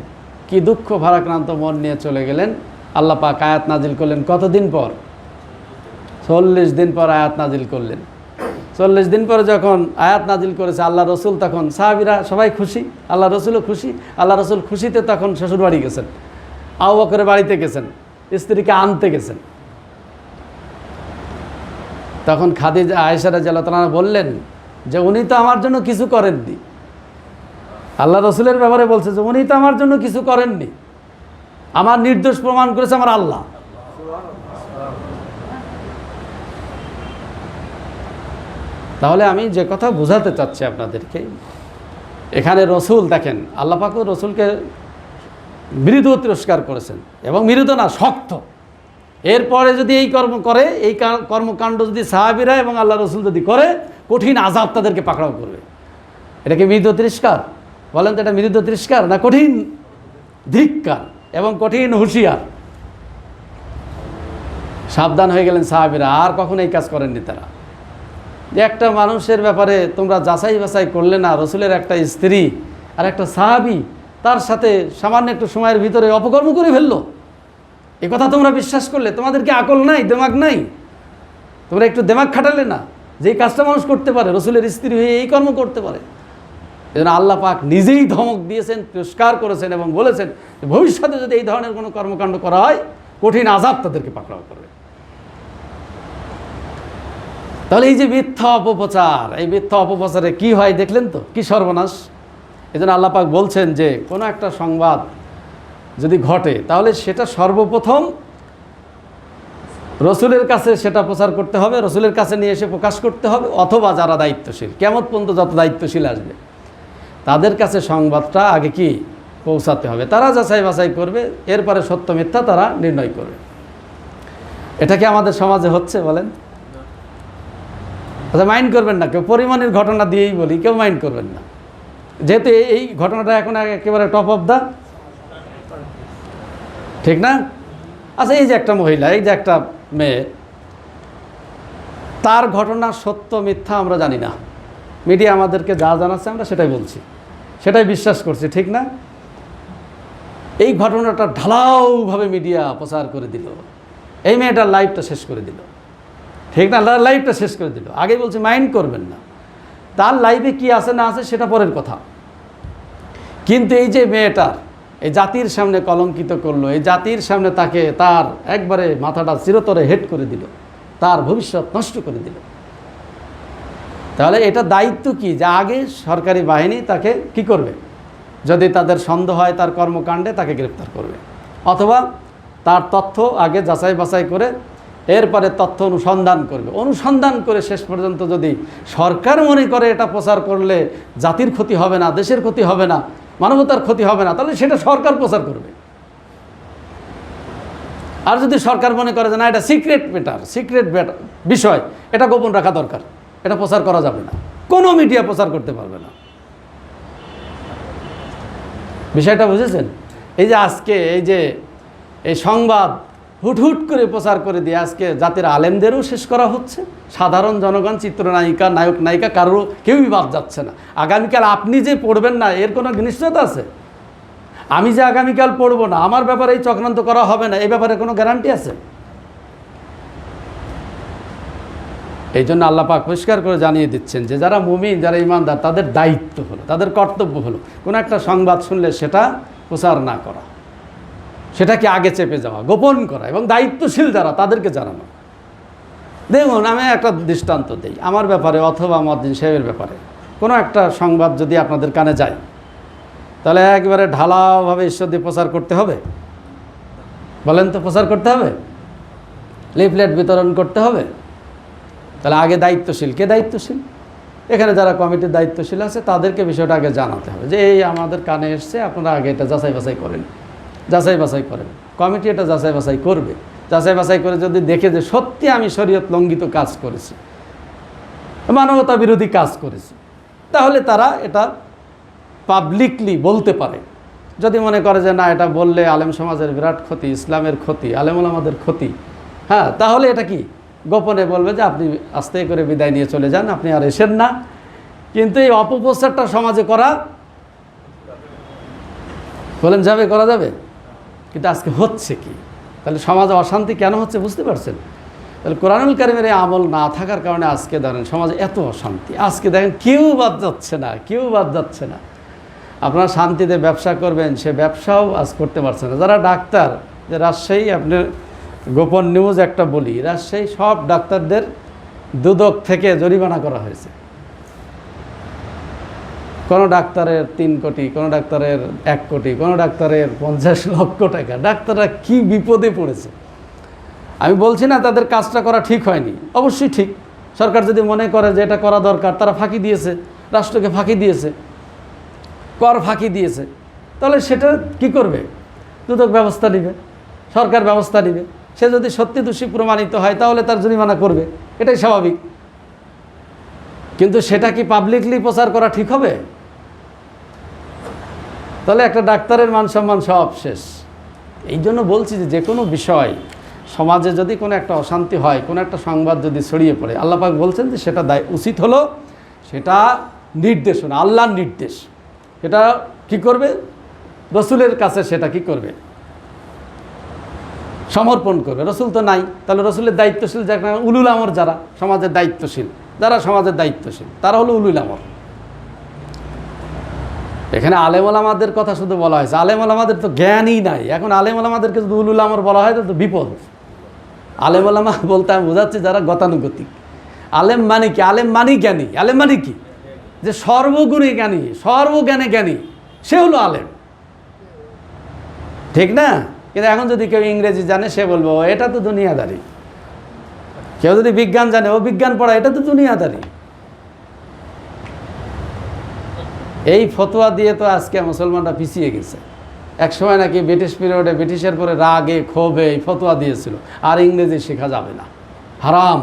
কি দুঃখ ভারাক্রান্ত মন নিয়ে চলে গেলেন। আল্লাহ পাক আয়াত নাজিল করলেন কতদিন পর? 40 দিন পর আয়াত নাজিল করলেন। 40 দিন পরে যখন আয়াত নাজিল করেছে আল্লাহ রসুল, তখন সাহাবীরা সবাই খুশি, আল্লাহ রসুলও খুশি। আল্লাহ রসুল খুশিতে তখন শ্বশুর বাড়ি গেছেন, আবু বকরের বাড়িতে গেছেন, স্ত্রীকে আনতে গেছেন। তখন খাদিজা, আয়েশা রাদিয়াল্লাহু তাআলা বললেন যে উনি তো আমার জন্য কিছু করেননি। আল্লাহ রসুলের ব্যাপারে বলছে যে উনি তো আমার জন্য কিছু করেননি, আমার নির্দোষ প্রমাণ করেছে আমার আল্লাহ। তাহলে আমি যে কথা বোঝাতে চাচ্ছি আপনাদেরকে, এখানে রসুল দেখেন, আল্লাহ পাক রসুলকে মৃদু তিরস্কার করেছেন, এবং মৃদু না, শক্ত। এরপরে যদি এই কর্ম করে, এই কর্মকাণ্ড যদি সাহাবীরা এবং আল্লাহ রসুল যদি করে, কঠিন আযাব তাদেরকে পাকড়াও করবে। এটা কি মৃদু তিরস্কার? বলেন তো, এটা মৃদু তিরস্কার না কঠিন ধিক্কার এবং কঠিন হুঁশিয়ার? সাবধান হয়ে গেলেন সাহাবীরা, আর কখনো এই কাজ করেননি তারা। যে একটা মানুষের ব্যাপারে তোমরা যাচাই বাছাই করলে না, রসুলের একটা স্ত্রী আর একটা সাহাবী তার সাথে সামান্য একটু সময়ের ভিতরে অপকর্ম করে ফেললো, এ কথা তোমরা বিশ্বাস করলে? তোমাদের কি আকল নাই, দেমাগ নাই? তোমরা একটু দেমাগ খাটালে না যে এই কাজটা মানুষ করতে পারে, রসুলের স্ত্রী হয়ে এই কর্ম করতে পারে? এজন্য আল্লাহ পাক নিজেই ধমক দিয়েছেন, তিরস্কার করেছেন এবং বলেছেন ভবিষ্যতে যদি এই ধরনের কোনো কর্মকাণ্ড করা হয়, কঠিন আযাব তাদেরকে পাকড়াও করবে। তাহলে এই যে মিথ্যা অপপ্রচার, এই মিথ্যা অপপ্রচারে কি হয় দেখলেন তো, কি সর্বনাশ। এজন্য আল্লাহ পাক বলছেন যে কোনো একটা সংবাদ যদি ঘটে, তাহলে সেটা সর্বপ্রথম রসুলের কাছে সেটা প্রচার করতে হবে, রসুলের কাছে নিয়ে এসে প্রকাশ করতে হবে, অথবা যারা দায়িত্বশীল, কিয়ামত পর্যন্ত যত দায়িত্বশীল আসবে তাদের কাছে সংবাদটা আগে কি পৌঁছাতে হবে। তারা যাচাই বাছাই করবে, এরপরে সত্য মিথ্যা তারা নির্ণয় করবে। এটা কি আমাদের সমাজে হচ্ছে বলেন? আচ্ছা, মাইন্ড করবেন না কেউ, পরিমাণের ঘটনা দিয়েই বলি, কেউ মাইন্ড করবেন না, যেহেতু এই ঘটনাটা এখন একেবারে টপ অফ দা, ঠিক না? আচ্ছা, এই যে একটা মহিলা, এই যে একটা মেয়ে, তার ঘটনা সত্য মিথ্যা আমরা জানি না, মিডিয়া আমাদেরকে যা জানাচ্ছে আমরা সেটাই বলছি, সেটাই বিশ্বাস করছি, ঠিক না? এই ঘটনাটা ঢালাওভাবে মিডিয়া প্রচার করে দিল, এই মেয়েটার লাইফটা শেষ করে দিল, ঠিক না? লাইফটা শেষ করে দিল। আগে বলছি মাইন্ড করবেন না, তার লাইফে কি আছে না আছে সেটা পরের কথা, কিন্তু এই যে মেয়েটার এই জাতির সামনে কলঙ্কিত করলো, এই জাতির সামনে তাকে তার একবারে মাথাটা চিরতরে হেট করে দিল, তার ভবিষ্যৎ নষ্ট করে দিল। তাহলে এটা দায়িত্ব কি, যে আগে সরকারি বাহিনী তাকে কি করবে, যদি তাদের সন্দেহ হয় তার কর্মকাণ্ডে, তাকে গ্রেপ্তার করবে, অথবা তার তথ্য আগে যাচাই বাছাই করে এরপরে তথ্য অনুসন্ধান করবে, অনুসন্ধান করে শেষ পর্যন্ত যদি সরকার মনে করে এটা প্রচার করলে জাতির ক্ষতি হবে না, দেশের ক্ষতি হবে না, মানবতার ক্ষতি হবে না, তাহলে সেটা সরকার প্রচার করবে। আর যদি সরকার মনে করে যে না, এটা সিক্রেট ম্যাটার, সিক্রেট বিষয়, এটা গোপন রাখা দরকার, এটা প্রচার করা যাবে না, কোনো মিডিয়া প্রচার করতে পারবে না। বিষয়টা বুঝেছেন? এই যে আজকে এই সংবাদ হুট করে প্রচার করে দিয়ে আজকে জাতির আলেমদেরও শেষ করা হচ্ছে, সাধারণ জনগণ, চিত্রনায়িকা, নায়ক নায়িকা, কারো কেউই বাদ যাচ্ছে না। আগামীকাল আপনি যে পড়বেন না, এর কোনো নিশ্চয়তা আছে? আমি যে আগামীকাল পড়বো না, আমার ব্যাপারে এই চক্রান্ত করা হবে না, এই ব্যাপারে কোনো গ্যারান্টি আছে? এই জন্য আল্লাহ পাক পরিষ্কার করে জানিয়ে দিচ্ছেন যে যারা মুমিন, যারা ইমানদার, তাদের দায়িত্ব হলো, তাদের কর্তব্য হলো কোনো একটা সংবাদ শুনলে সেটা প্রচার না করা, সেটাকে আগে চেপে যাওয়া, গোপন করা, এবং দায়িত্বশীল যারা তাদেরকে জানানো। দেখুন, আমি একটা দৃষ্টান্ত দিই, আমার ব্যাপারে অথবা মুয়াজ্জিন সাহেবের ব্যাপারে কোনো একটা সংবাদ যদি আপনাদের কানে যায়, তাহলে একেবারে ঢালাওভাবে ঈশ্বর দিয়ে প্রচার করতে হবে? বলেন তো, প্রচার করতে হবে? লিফলেট বিতরণ করতে হবে? তাহলে আগে দায়িত্বশীল, কে দায়িত্বশীল? এখানে যারা কমিটির দায়িত্বশীল আছে তাদেরকে বিষয়টা আগে জানাতে হবে যে এই আমাদের কানে এসছে, আপনারা আগে এটা যাচাই বাছাই করেন, যাচাই বাছাই করেন। কমিটি এটা যাচাই বাছাই করবে, যাচাই বাছাই করে যদি দেখে যে সত্যি আমি শরীয়ত লঙ্ঘিত কাজ করেছি, মানবতা বিরোধী কাজ করেছি, তাহলে তারা এটা পাবলিকলি বলতে পারে। যদি মনে করে যে না, এটা বললে আলেম সমাজের বিরাট ক্ষতি, ইসলামের ক্ষতি, আলেম ওলামাদের ক্ষতি, হ্যাঁ, তাহলে এটা কি গোপনে বলবে যে আপনি আস্তে করে বিদায় নিয়ে চলে যান, আপনি আর এসেন না। কিন্তু এই অপপ্রচারটা সমাজে করা, বলেন যাবে, করা যাবে? কিন্তু আজকে হচ্ছে কি? তাহলে সমাজে অশান্তি কেন হচ্ছে বুঝতে পারছেন? তাহলে কোরআনুল কারীমের এই আমল না থাকার কারণে আজকে ধরেন সমাজে এত অশান্তি। আজকে দেখেন কেউ বাদ যাচ্ছে না, কেউ বাদ যাচ্ছে না। আপনারা শান্তিতে ব্যবসা করবেন, সে ব্যবসাও আজ করতে পারছেন না। যারা ডাক্তার, যে রাজশাহী, আপনার গোপন নিউজ একটা বলি, রাজশাহী সব ডাক্তারদের দুদক থেকে জরিমানা করা হয়েছে। কোনো ডাক্তারের 3 কোটি, কোনো ডাক্তারের 1 কোটি, কোনো ডাক্তারের 50 লক্ষ টাকা। ডাক্তাররা কি বিপদে পড়েছে। আমি বলছি না তাদের কাজটা করা ঠিক হয়নি, অবশ্যই ঠিক। সরকার যদি মনে করে যে এটা করা দরকার, তারা ফাঁকি দিয়েছে, রাষ্ট্রকে ফাঁকি দিয়েছে, কর ফাঁকি দিয়েছে, তাহলে সেটা কি করবে? দুদক ব্যবস্থা নেবে, সরকার ব্যবস্থা নেবে। সে যদি সত্যি দোষী প্রমাণিত হয় তাহলে তার জরিমানা করবে, এটাই স্বাভাবিক। কিন্তু সেটা কি পাবলিকলি প্রচার করা ঠিক হবে? তাহলে একটা ডাক্তারের মান সম্মান সব শেষ। এই জন্য বলছি যে কোনো বিষয় সমাজে যদি কোনো একটা অশান্তি হয়, কোনো একটা সংবাদ যদি ছড়িয়ে পড়ে, আল্লাহ পাক বলছেন যে সেটা উচিত হলো সেটা নির্দেশনা, আল্লাহর নির্দেশ। এটা কি করবে? রসুলের কাছে সেটা কি করবে? সমর্পণ করবে। রসুল তো নাই, তাহলে রসুলের দায়িত্বশীল যারা উলুল আমর, যারা সমাজের দায়িত্বশীল, যারা সমাজের দায়িত্বশীল, তারা হলো উলুল আমর। এখানে আলেম ওলামাদের কথা শুধু বলা হয়েছে, আলেম ওলামাদের তো জ্ঞানই নাই। এখন আলেম ওলামাদেরকে যদি উলুল আমর বলা হয় তো বিপদ। আলেম ওলামা বলতে আমি বোঝাচ্ছি যারা গতানুগতিক। আলেম মানে কি? আলেম মানি জ্ঞানী। আলেম মানে কি? যে সর্বগুণে জ্ঞানী, সর্বজ্ঞানে জ্ঞানী, সে হলো আলেম, ঠিক না? কিন্তু এখন যদি কেউ ইংরেজি জানে সে বলবো এটা তো দুনিয়াদারি। কেউ যদি বিজ্ঞান জানে, ও বিজ্ঞান পড়া, এটা তো দুনিয়াদারি। এই ফতোয়া দিয়ে তো আজকে মুসলমানরা পিছিয়ে গেছে। এক সময় নাকি ব্রিটিশ পিরিয়ডে ব্রিটিশের পরে রাগে ক্ষোভে এই ফতোয়া দিয়েছিল, আর ইংরেজি শেখা যাবে না, হারাম।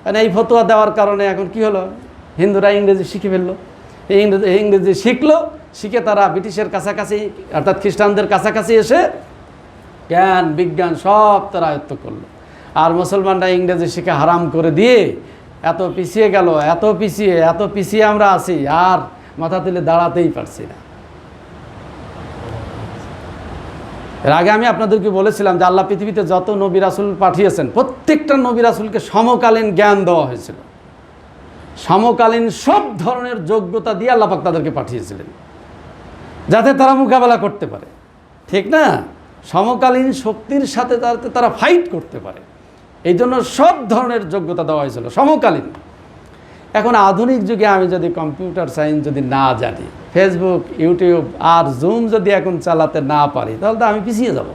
মানে এই ফতোয়া দেওয়ার কারণে এখন কি হলো? হিন্দুরা ইংরেজি শিখে ফেললো। ইংরেজি শিখলো, শিখে তারা ব্রিটিশের কাছাকাছি অর্থাৎ খ্রিস্টানদের কাছাকাছি এসে জ্ঞান বিজ্ঞান সব তারা আয়ত্ত করলো। আর মুসলমানরা ইংরেজি শিখে হারাম করে দিয়ে এত পিছিয়ে গেল, এত পিছিয়ে আমরা আছি, আর মাথা তুলে দাঁড়াতেই পারছি না। এর আগে আমি আপনাদেরকে বলেছিলাম যে আল্লাহ পৃথিবীতে যত নবী রাসূল পাঠিয়েছেন, প্রত্যেকটা নবী রাসূলকে সমকালীন জ্ঞান দেওয়া হয়েছিল। সমকালীন সব ধরনের যোগ্যতা দিয়ে আল্লাহ পাক তাদেরকে পাঠিয়েছিলেন, যাতে তারা মোকাবেলা করতে পারে, ঠিক না? সমকালীন শক্তির সাথে যাতে তারা ফাইট করতে পারে, এই জন্য সব ধরনের যোগ্যতা দেওয়া হয়েছিল, সমকালীন। এখন আধুনিক যুগে আমি যদি কম্পিউটার সায়েন্স যদি না জানি, ফেসবুক, ইউটিউব আর জুম যদি এখন চালাতে না পারি, তাহলে তো আমি পিছিয়ে যাব।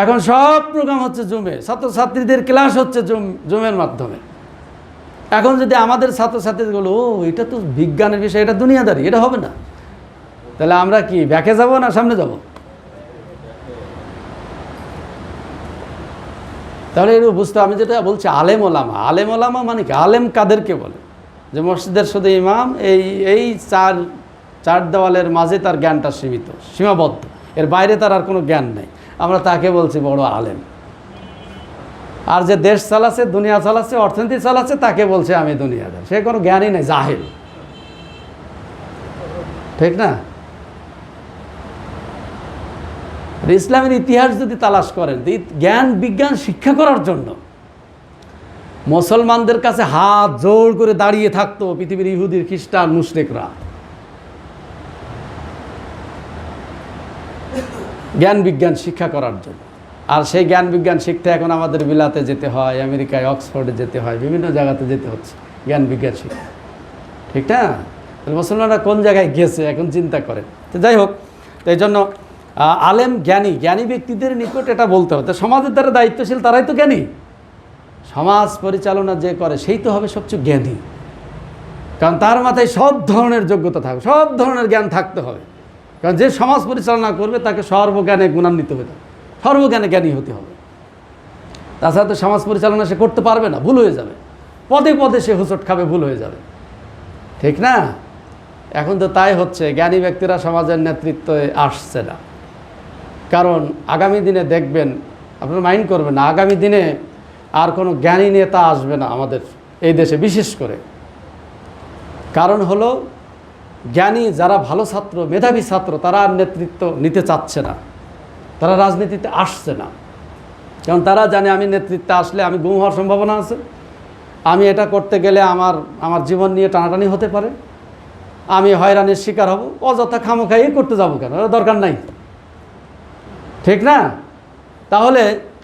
এখন সব প্রোগ্রাম হচ্ছে জুমে, ছাত্রছাত্রীদের ক্লাস হচ্ছে জুমের মাধ্যমে। এখন যদি আমাদের ছাত্রছাত্রীগুলো এটা তো বিজ্ঞানের বিষয়, এটা দুনিয়াদারি, এটা হবে না, তাহলে আমরা কি ব্যাকে যাব না সামনে যাব? তাহলে এর বুঝতে, আমি যেটা বলছি আলেম ওলামা, আলেম ওলামা মানে কি? আলেম কাদেরকে বলে? যে মসজিদের শুধু ইমাম, এই চার দেওয়ালের মাঝে তার জ্ঞানটা সীমাবদ্ধ, এর বাইরে তার আর কোনো জ্ঞান নেই, আমরা তাকে বলছি বড় আলেম। আর যে দেশ চালাচ্ছে, দুনিয়া চালাচ্ছে, অর্থনীতি চালাচ্ছে, তাকে বলছে আমি দুনিয়াদার, সে কোনো জ্ঞানই নেই, জাহেল, ঠিক না? ইসলামের ইতিহাস যদি তালাশ করেন, জ্ঞান বিজ্ঞান শিক্ষা করার জন্য মুসলমানদের কাছে হাত জোড় করে দাঁড়িয়ে থাকতো পৃথিবীর ইহুদির, খ্রিস্টান, মুশরিকরা, জ্ঞান বিজ্ঞান শিক্ষা করার জন্য। আর সেই জ্ঞান বিজ্ঞান শিখতে এখন আমাদের বিলাতে যেতে হয়, আমেরিকায় অক্সফোর্ডে যেতে হয়, বিভিন্ন জায়গাতে যেতে হচ্ছে জ্ঞান বিজ্ঞান শিখতে, ঠিক না? তাহলে মুসলমানরা কোন জায়গায় গেছে এখন চিন্তা করেন। তো যাই হোক, তো এই জন্য আলেম জ্ঞানী ব্যক্তিদের নিকট এটা বলতে হবে। সমাজের দ্বারা দায়িত্বশীল তারাই তো জ্ঞানী। সমাজ পরিচালনা যে করে সেই তো হবে সবচেয়ে জ্ঞানী, কারণ তার মাথায় সব ধরনের যোগ্যতা থাকবে, সব ধরনের জ্ঞান থাকতে হবে। কারণ যে সমাজ পরিচালনা করবে তাকে সর্বজ্ঞানে গুণান্বিত হতে হবে, সর্বজ্ঞানে জ্ঞানী হতে হবে। তাছাড়া তো সমাজ পরিচালনা সে করতে পারবে না, ভুল হয়ে যাবে, পদে পদে সে হোঁচট খাবে, ভুল হয়ে যাবে, ঠিক না? এখন তো তাই হচ্ছে, জ্ঞানী ব্যক্তিরা সমাজের নেতৃত্বে আসছে না। কারণ আগামী দিনে দেখবেন, আপনারা মাইন্ড করবেন না, আগামী দিনে আর কোনো জ্ঞানী নেতা আসবে না আমাদের এই দেশে, বিশেষ করে। কারণ হলো জ্ঞানী যারা ভালো ছাত্র, মেধাবী ছাত্র, তারা আর নেতৃত্ব নিতে চাচ্ছে না, তারা রাজনীতিতে আসছে না। কারণ তারা জানে আমি নেতৃত্বে আসলে আমি গুম হওয়ার সম্ভাবনা আছে, আমি এটা করতে গেলে আমার জীবন নিয়ে টানাটানি হতে পারে, আমি হয়রানির শিকার হব, অযথা খামোখাই করতে যাবো কেন, দরকার নাই, ঠিক না? তাহলে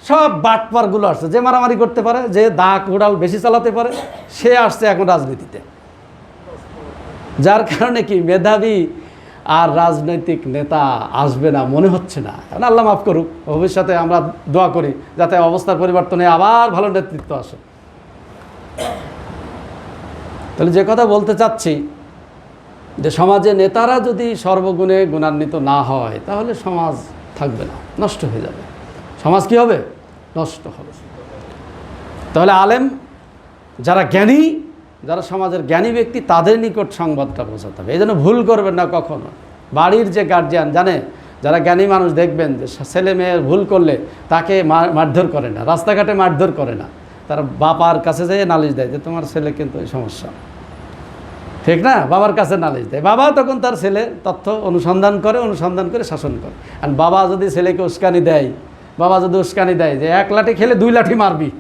সব বাটপারগুলো আসছে, যে মারামারি করতে পারে, যে দা কুড়াল বেশি চালাতে পারে, সে আসছে এখন রাজনীতিতে। যার কারণে কি মেধাবী আর রাজনৈতিক নেতা আসবে না মনে হচ্ছে না। আল্লাহ মাফ করুক, ভবিষ্যতে আমরা দোয়া করি যাতে অবস্থার পরিবর্তনে আবার ভালো নেতৃত্ব আসে। তাহলে যে কথা বলতে চাচ্ছি যে সমাজে নেতারা যদি সর্বগুণে গুণান্বিত না হয় তাহলে সমাজ থাকবে না, নষ্ট হয়ে যাবে। সমাজ কি হবে? নষ্ট হবে। তাহলে আলেম যারা জ্ঞানী, যারা সমাজের জ্ঞানী ব্যক্তি, তাদের নিকট সংবাদটা পৌঁছাতে হবে। এই জন্য ভুল করবেন না কখনো। বাড়ির যে গার্জিয়ান জানে, যারা জ্ঞানী মানুষ দেখবেন যে ছেলে মেয়ের ভুল করলে তাকে মারধর করে না, রাস্তাঘাটে মারধর করে না, তারা বাবার কাছে যেয়ে নালিশ দেয় যে তোমার ছেলে কিন্তু এই সমস্যা, ঠিক না? বাবার কাছে নালিশ দেয়। বাবা তখন তার ছেলে তথ্য অনুসন্ধান করে শাসন করে। আর বাবা যদি ছেলেকে উস্কানি দেয়, যে 1 লাঠি খেলে 2 লাঠি মারবি,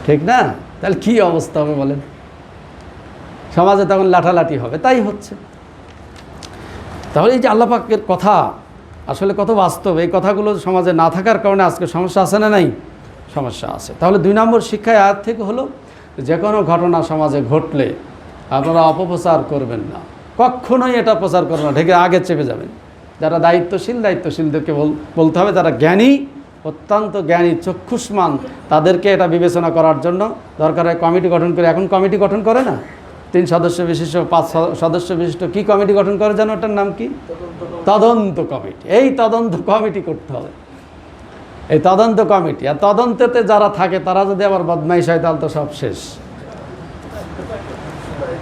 ঠিক না? তাহলে কি অবস্থা হবে বলেন? সমাজে তখন লাঠালাঠি হবে। তাই হচ্ছে। তাহলে এই যে আল্লাহ পাকের কথা আসলে কত বাস্তব, এই কথাগুলো সমাজে না থাকার কারণে আজকে সমস্যা আছে না নাই? সমস্যা আছে। তাহলে 2 নম্বর শিক্ষায় আয়াত থেকে হলো যে কোনো ঘটনা সমাজে ঘটলে আপনারা অপপ্রচার করবেন না, কখনোই এটা প্রচার করবেন না, ঢেকে আগে চেপে যাবেন। যারা দায়িত্বশীলদেরকে বলতে হবে, যারা জ্ঞানী, অত্যন্ত জ্ঞানী, চক্ষুষ্মান, তাদেরকে এটা বিবেচনা করার জন্য দরকার হয় কমিটি গঠন করে। এখন কমিটি গঠন করে না, 3 সদস্য বিশিষ্ট 5 সদস্য বিশিষ্ট কি কমিটি গঠন করে জানো? ওটার নাম কি? তদন্ত কমিটি। এই তদন্ত কমিটি করতে হবে, এই তদন্ত কমিটি। আর তদন্ততে যারা থাকে তারা যদি আবার বদমাইশ হয় তাহলে তো সব শেষ,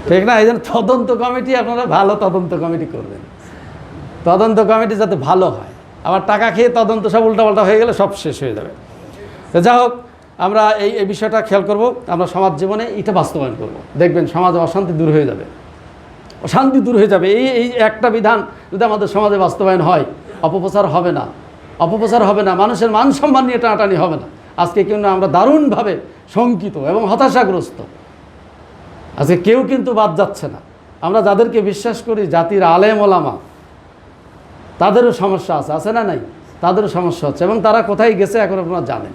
ঠিক না? এই জন্য তদন্ত কমিটি, আপনারা ভালো তদন্ত কমিটি করবেন। তদন্ত কমিটি যাতে ভালো হয়, আবার টাকা খেয়ে তদন্ত সব উল্টাপাল্টা হয়ে গেলে সব শেষ হয়ে যাবে। তো যাই হোক, আমরা এই বিষয়টা খেয়াল করব, আমরা সমাজ জীবনে এটা বাস্তবায়ন করব। দেখবেন সমাজে অশান্তি দূর হয়ে যাবে, অশান্তি দূর হয়ে যাবে। এই একটা বিধান যদি আমাদের সমাজে বাস্তবায়ন হয়, অপপ্রচার হবে না, মানুষের মান সম্মান নিয়ে টানাটানি হবে না। আজকে কিন্তু আমরা দারুণভাবে শঙ্কিত এবং হতাশাগ্রস্ত। আজকে কেউ কিন্তু বাদ যাচ্ছে না। আমরা যাদেরকে বিশ্বাস করি, জাতির আলেম ওলামা, তাদেরও সমস্যা আছে না নাই? তাদেরও সমস্যা হচ্ছে, এবং তারা কোথায় গেছে এখন আপনারা জানেন।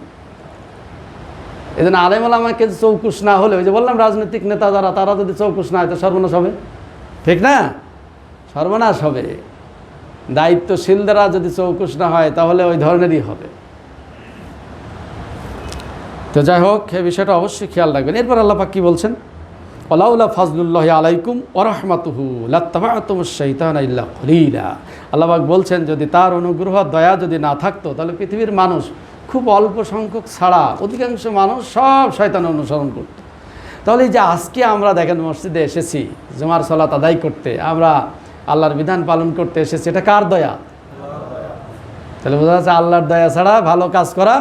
এই জন্য আলেম ওলামাকে চৌকুশ না হলে, ওই যে বললাম রাজনৈতিক নেতা যারা, তারা যদি চৌকুশ না হয় তো সর্বনাশ হবে, ঠিক না? সর্বনাশ হবে। দায়িত্বশীলরা যদি চৌকুশ না হয় তাহলে ওই ধরনেরই হবে। তো যাই হোক, এই বিষয়টা অবশ্যই খেয়াল রাখবেন। এরপর আল্লাহ পাক কি বলছেন? ওয়ালাউলা ফাজলুল্লাহি আলাইকুম ওয়া রাহমাতুহু লাত্তাবা'তুমুশ শাইতানা ইল্লা কলিলা। আল্লাহ পাক বলছেন, যদি তার অনুগ্রহ দয়া যদি না থাকতো তাহলে পৃথিবীর মানুষ খুব অল্প সংখ্যক ছাড়া অধিকাংশ মানুষ সব শয়তানের অনুসরণ করত। তাহলে এই যে আজকে আমরা দেখেন মসজিদে এসেছি জুমার সালাত আদায় করতে, আমরা আল্লাহর বিধান পালন করতে এসেছি, এটা কার দয়া? তাহলে বোঝা যাচ্ছে আল্লাহর দয়া ছাড়া ভালো কাজ করা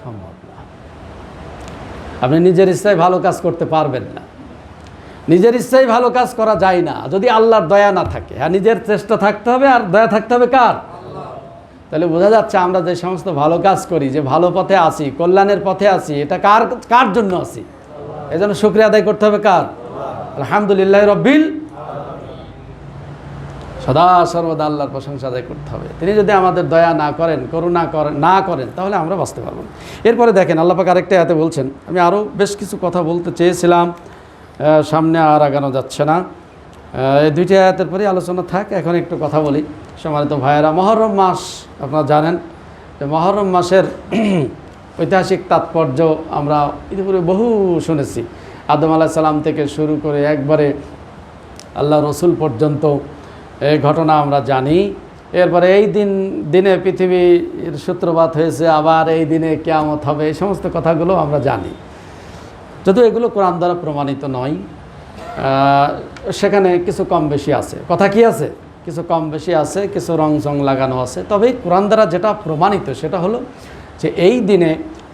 সম্ভব না। আপনি নিজের ইচ্ছায় ভালো কাজ করতে পারবেন না, নিজের ইচ্ছায় ভালো কাজ করা যায় না যদি আল্লাহর দয়া না থাকে। আর নিজের চেষ্টা থাকতে হবে, আর দয়া থাকতে হবে কার? তাহলে বোঝা যাচ্ছে আমরা যে সমস্ত ভালো কাজ করি, যে ভালো পথে আছি, কল্যাণের পথে আছি, এটা কার জন্য আছি? এই জন্য শুকরিয়া আদায় করতে হবে কার? আলহামদুলিল্লাহ রব্বিল, সদা সর্বদা আল্লাহর প্রশংসা আদায় করতে হবে। তিনি যদি আমাদের দয়া না করেন, করুণা না করেন, তাহলে আমরা বাঁচতে পারবো না। এরপরে দেখেন আল্লাহ পাক আরেকটা আয়াতে বলছেন, আমি আরও বেশ কিছু কথা বলতে চেয়েছিলাম, সামনে আর আগানো যাচ্ছে না। এই 2টি আয়াতের পরেই আলোচনা থাক। এখন একটু কথা বলি। সম্মানিত ভাইয়েরা, মহরম মাস আপনারা জানেন যে মহরম মাসের ঐতিহাসিক তাৎপর্য আমরা ইতিপূর্বে বহু শুনেছি। আদম আলাইহিস সালাম থেকে শুরু করে একবারে আল্লাহ রসুল পর্যন্ত এই ঘটনা আমরা জানি। এরপরে এই দিনে পৃথিবীর সূত্রপাত হয়েছে, আবার এই দিনে কিয়ামত হবে, এই সমস্ত কথাগুলো আমরা জানি। যদিও এগুলো কোরআন দ্বারা প্রমাণিত নয়, সেখানে কিছু কম বেশি আছে। কথা কি আছে? কিছু কম বেশি আছে, কিছু রং লাগানো আছে। তবে কোরআন দ্বারা যেটা প্রমাণিত সেটা হলো যে এই দিনে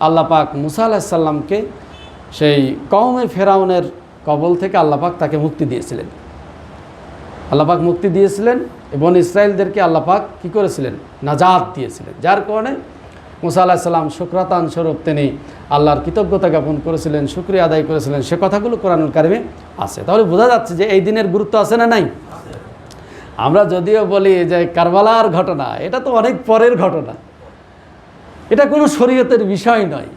আল্লাহ পাক মুসা আলাইহিস সালামকে সেই কওমে ফেরাউনের কবল থেকে আল্লাহ পাক তাকে মুক্তি দিয়েছিলেন। আল্লাহ পাক মুক্তি দিয়েছিলেন এবং ইসরায়েলদেরকে আল্লাহ পাক কী করেছিলেন? নাজাত দিয়েছিলেন। যার কারণে মুসা আলাইহিস সালাম শুকরাতান স্বরূপ তিনি আল্লাহর কৃতজ্ঞতা জ্ঞাপন করেছিলেন, শুকরিয়া আদায় করেছিলেন। সে কথাগুলো কোরআনুল কারিমে আছে। তাহলে বোঝা যাচ্ছে যে এই দিনের গুরুত্ব আছে না নাই? আমরা যদিও বলি যে কারবালার ঘটনা, এটা তো অনেক পরের ঘটনা, এটা কোনো শরীয়তের বিষয় নয়।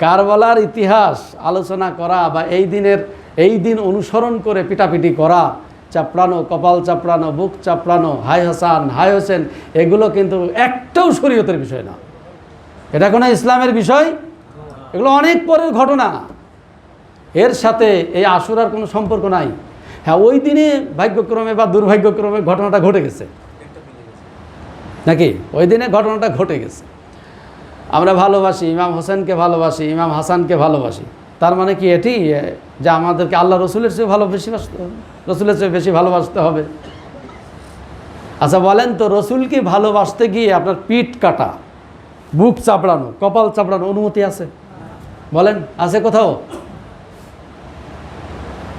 কারবালার ইতিহাস আলোচনা করা বা এই দিনের এই দিন অনুসরণ করে পিটাপিটি করা, চাপড়ানো, কপাল চাপড়ানো, বুক চাপড়ানো, হাই হাসান, হাই হোসেন, এগুলো কিন্তু একটাও শরীয়তের বিষয় না। এটা কোনো ইসলামের বিষয়, এগুলো অনেক পরের ঘটনা। এর সাথে এই আশুরার কোনো সম্পর্ক নাই। হ্যাঁ, ওই দিনে ভাগ্যক্রমে বা দুর্ভাগ্যক্রমে ঘটনাটা ঘটে গেছে নাকি, ওই দিনে ঘটনাটা ঘটে গেছে। আমরা ভালোবাসি, ইমাম হোসেনকে ভালোবাসি, ইমাম হাসানকে ভালোবাসি, তার মানে কি এটি যে আমাদেরকে আল্লাহ রসুলের চেয়ে ভালোবাসতে হবে, রসুলের চেয়ে বেশি ভালোবাসতে হবে? আচ্ছা বলেন তো, রসুলকে ভালোবাসতে গিয়ে আপনার পিঠ কাটা, বুক চাপড়ানো, কপাল চাপড়ানো অনুমতি আছে? বলেন, আছে কোথাও?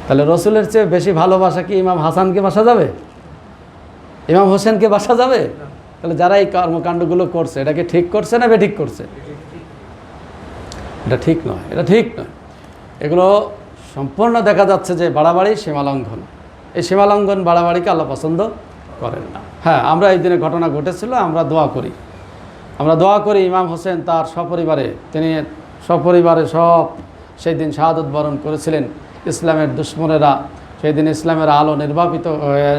তাহলে রসুলের চেয়ে বেশি ভালোবাসা কি ইমাম হাসানকে বাসা যাবে, ইমাম হোসেনকে বাসা যাবে? তাহলে যারা এই কর্মকাণ্ডগুলো করছে, এটাকে ঠিক করছে না বেঠিক করছে? এটা ঠিক নয়, এটা ঠিক নয়। এগুলো সম্পূর্ণ দেখা যাচ্ছে যে বাড়াবাড়ি, সীমালঙ্ঘন। এই সীমালঙ্ঘন, বাড়াবাড়িকে আল্লাহ পছন্দ করেন না। হ্যাঁ, আমরা এই দিনে ঘটনা ঘটেছিল, আমরা দোয়া করি ইমাম হোসেন তার সপরিবারে, তিনি সপরিবারে সব সেই দিন শাহাদত বরণ করেছিলেন। ইসলামের দুশ্মনেরা সেই দিন ইসলামের আলো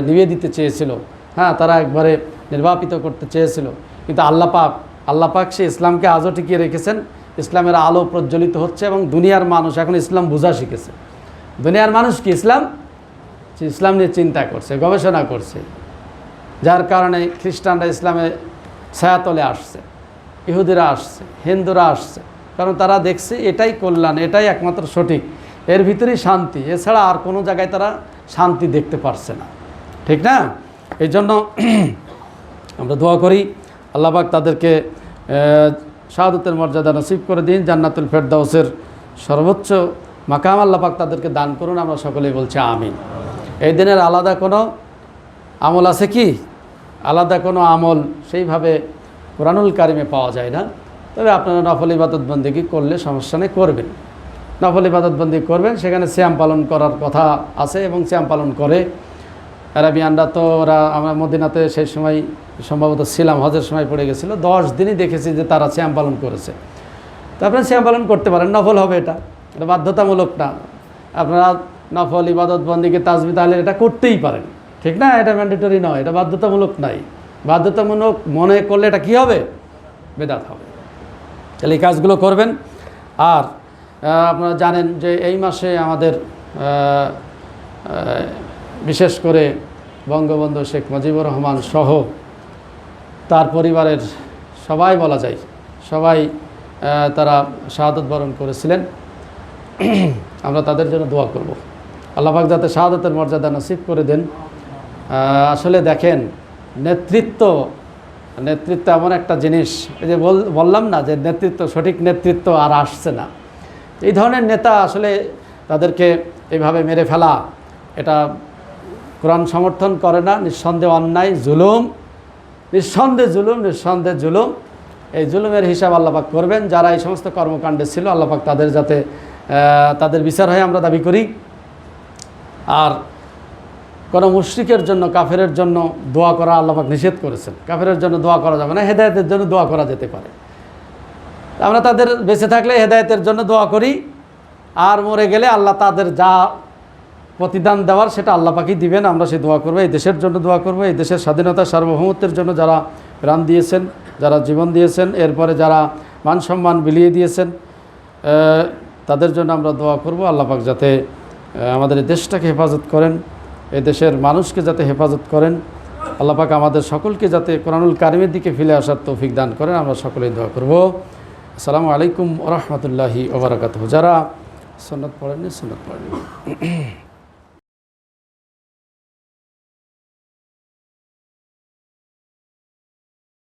নিভিয়ে দিতে চেয়েছিল। হ্যাঁ, তারা একবারে নির্বাপিত করতে চেয়েছিল, কিন্তু আল্লাহ পাক সে ইসলামকে আজও টিকিয়ে রেখেছেন। ইসলামের আলো প্রজ্বলিত হচ্ছে এবং দুনিয়ার মানুষ এখন ইসলাম বোঝা শিখেছে। দুনিয়ার মানুষ কি ইসলাম নিয়ে চিন্তা করছে, গবেষণা করছে, যার কারণে খ্রিস্টানরা ইসলামে ছায়াতলে আসছে, ইহুদিরা আসছে, হিন্দুরা আসছে, কারণ তারা দেখছে এটাই কল্যাণ, এটাই একমাত্র সঠিক, এর ভিতরেই শান্তি, এছাড়া আর কোনো জায়গায় তারা শান্তি দেখতে পারছে না। ঠিক না? এই জন্য আমরা দোয়া করি আল্লাহ পাক তাদেরকে শাহাদাতের মর্যাদা নসিব করে দিন, জান্নাতুল ফেরদাউসের সর্বোচ্চ মাকাম আল্লাহ পাক তাদেরকে দান করুন। আমরা সকলেই বলছি আমিন। এই দিনের আলাদা কোনো আমল আছে কি? আলাদা কোনো আমল সেইভাবে কোরআনুল কারিমে পাওয়া যায় না। তবে আপনারা নফল ইবাদত বন্দেগী করলে সমস্যা নেই, করবেন, নফল ইবাদত বন্দি করবেন। সেখানে সিয়াম পালন করার কথা আছে এবং সিয়াম পালন করে। আরাবিয়ানরা তো আমরা মদিনাতে সেই সময় সম্ভবত ছিলাম, হজের সময় পড়ে গেছিলো, 10 দিনই দেখেছি যে তারা সিয়াম পালন করেছে। তো আপনারা সিয়াম পালন করতে পারেন, নফল হবে, এটা বাধ্যতামূলক না। আপনারা নফল ইবাদত বন্দিকে তাসবিহ তাহলিল এটা করতেই পারেন, ঠিক না? এটা ম্যান্ডেটরি নয়, এটা বাধ্যতামূলক নাই। বাধ্যতামূলক মনে করলে এটা কী হবে? বেদাত হবে। তাহলে এই কাজগুলো করবেন। আর আপনারা জানেন যে এই মাসে আমাদের বিশেষ করে বঙ্গবন্ধু শেখ মুজিবুর রহমান সহ তার পরিবারের সবাই, বলা যায় সবাই, তারা শাহাদত বরণ করেছিলেন। আমরা তাদের জন্য দোয়া করব, আল্লাহ পাক যাতে শাহাদতের মর্যাদা নসিব করে দেন। আসলে দেখেন, নেতৃত্ব এমন একটা জিনিস, এই যে বললাম না যে নেতৃত্ব, সঠিক নেতৃত্ব আর আসছে না। এই ধরনের নেতা আসলে তাদেরকে এইভাবে মেরে ফেলা, এটা কোরআন সমর্থন করে না। নিঃসন্দেহে অন্যায়, জুলুম, নিঃসন্দেহে জুলুম। এই জুলুমের হিসাব আল্লাহ পাক করবেন। যারা এই সমস্ত কর্মকাণ্ডে ছিল, আল্লাহ পাক তাদের যাতে তাদের বিচার হয় আমরা দাবি করি। আর কোনো মুশরিকের জন্য, কাফেরের জন্য দোয়া করা আল্লাহ পাক নিষেধ করেছেন। কাফেরের জন্য দোয়া করা যাবে না, হেদায়েতের জন্য দোয়া করা যেতে পারে। আমরা তাদের বেঁচে থাকলে হেদায়েতের জন্য দোয়া করি, আর মরে গেলে আল্লাহ তাদের যা প্রতিদান দেওয়ার সেটা আল্লাহ পাকই দিবেন। আমরা সেই দোয়া করবো, এই দেশের জন্য দোয়া করবো, এই দেশের স্বাধীনতা সার্বভৌমত্বের জন্য যারা প্রাণ দিয়েছেন, যারা জীবন দিয়েছেন, এরপরে যারা মান সম্মান বিলিয়ে দিয়েছেন, তাদের জন্য আমরা দোয়া করব। আল্লাহ পাক যাতে আমাদের এই দেশটাকে হেফাজত করেন, এই দেশের মানুষকে যাতে হেফাজত করেন। আল্লাহ পাক আমাদের সকলকে যাতে কোরআনুল কারিমের দিকে ফিরে আসার তৌফিক দান করেন। আমরা সকলেই দোয়া করব। আসসালামু আলাইকুম ওয়া রাহমাতুল্লাহি ওয়া বারাকাতুহু। যারা সুন্নাত পড়েননি, সুন্নাত পড়েন।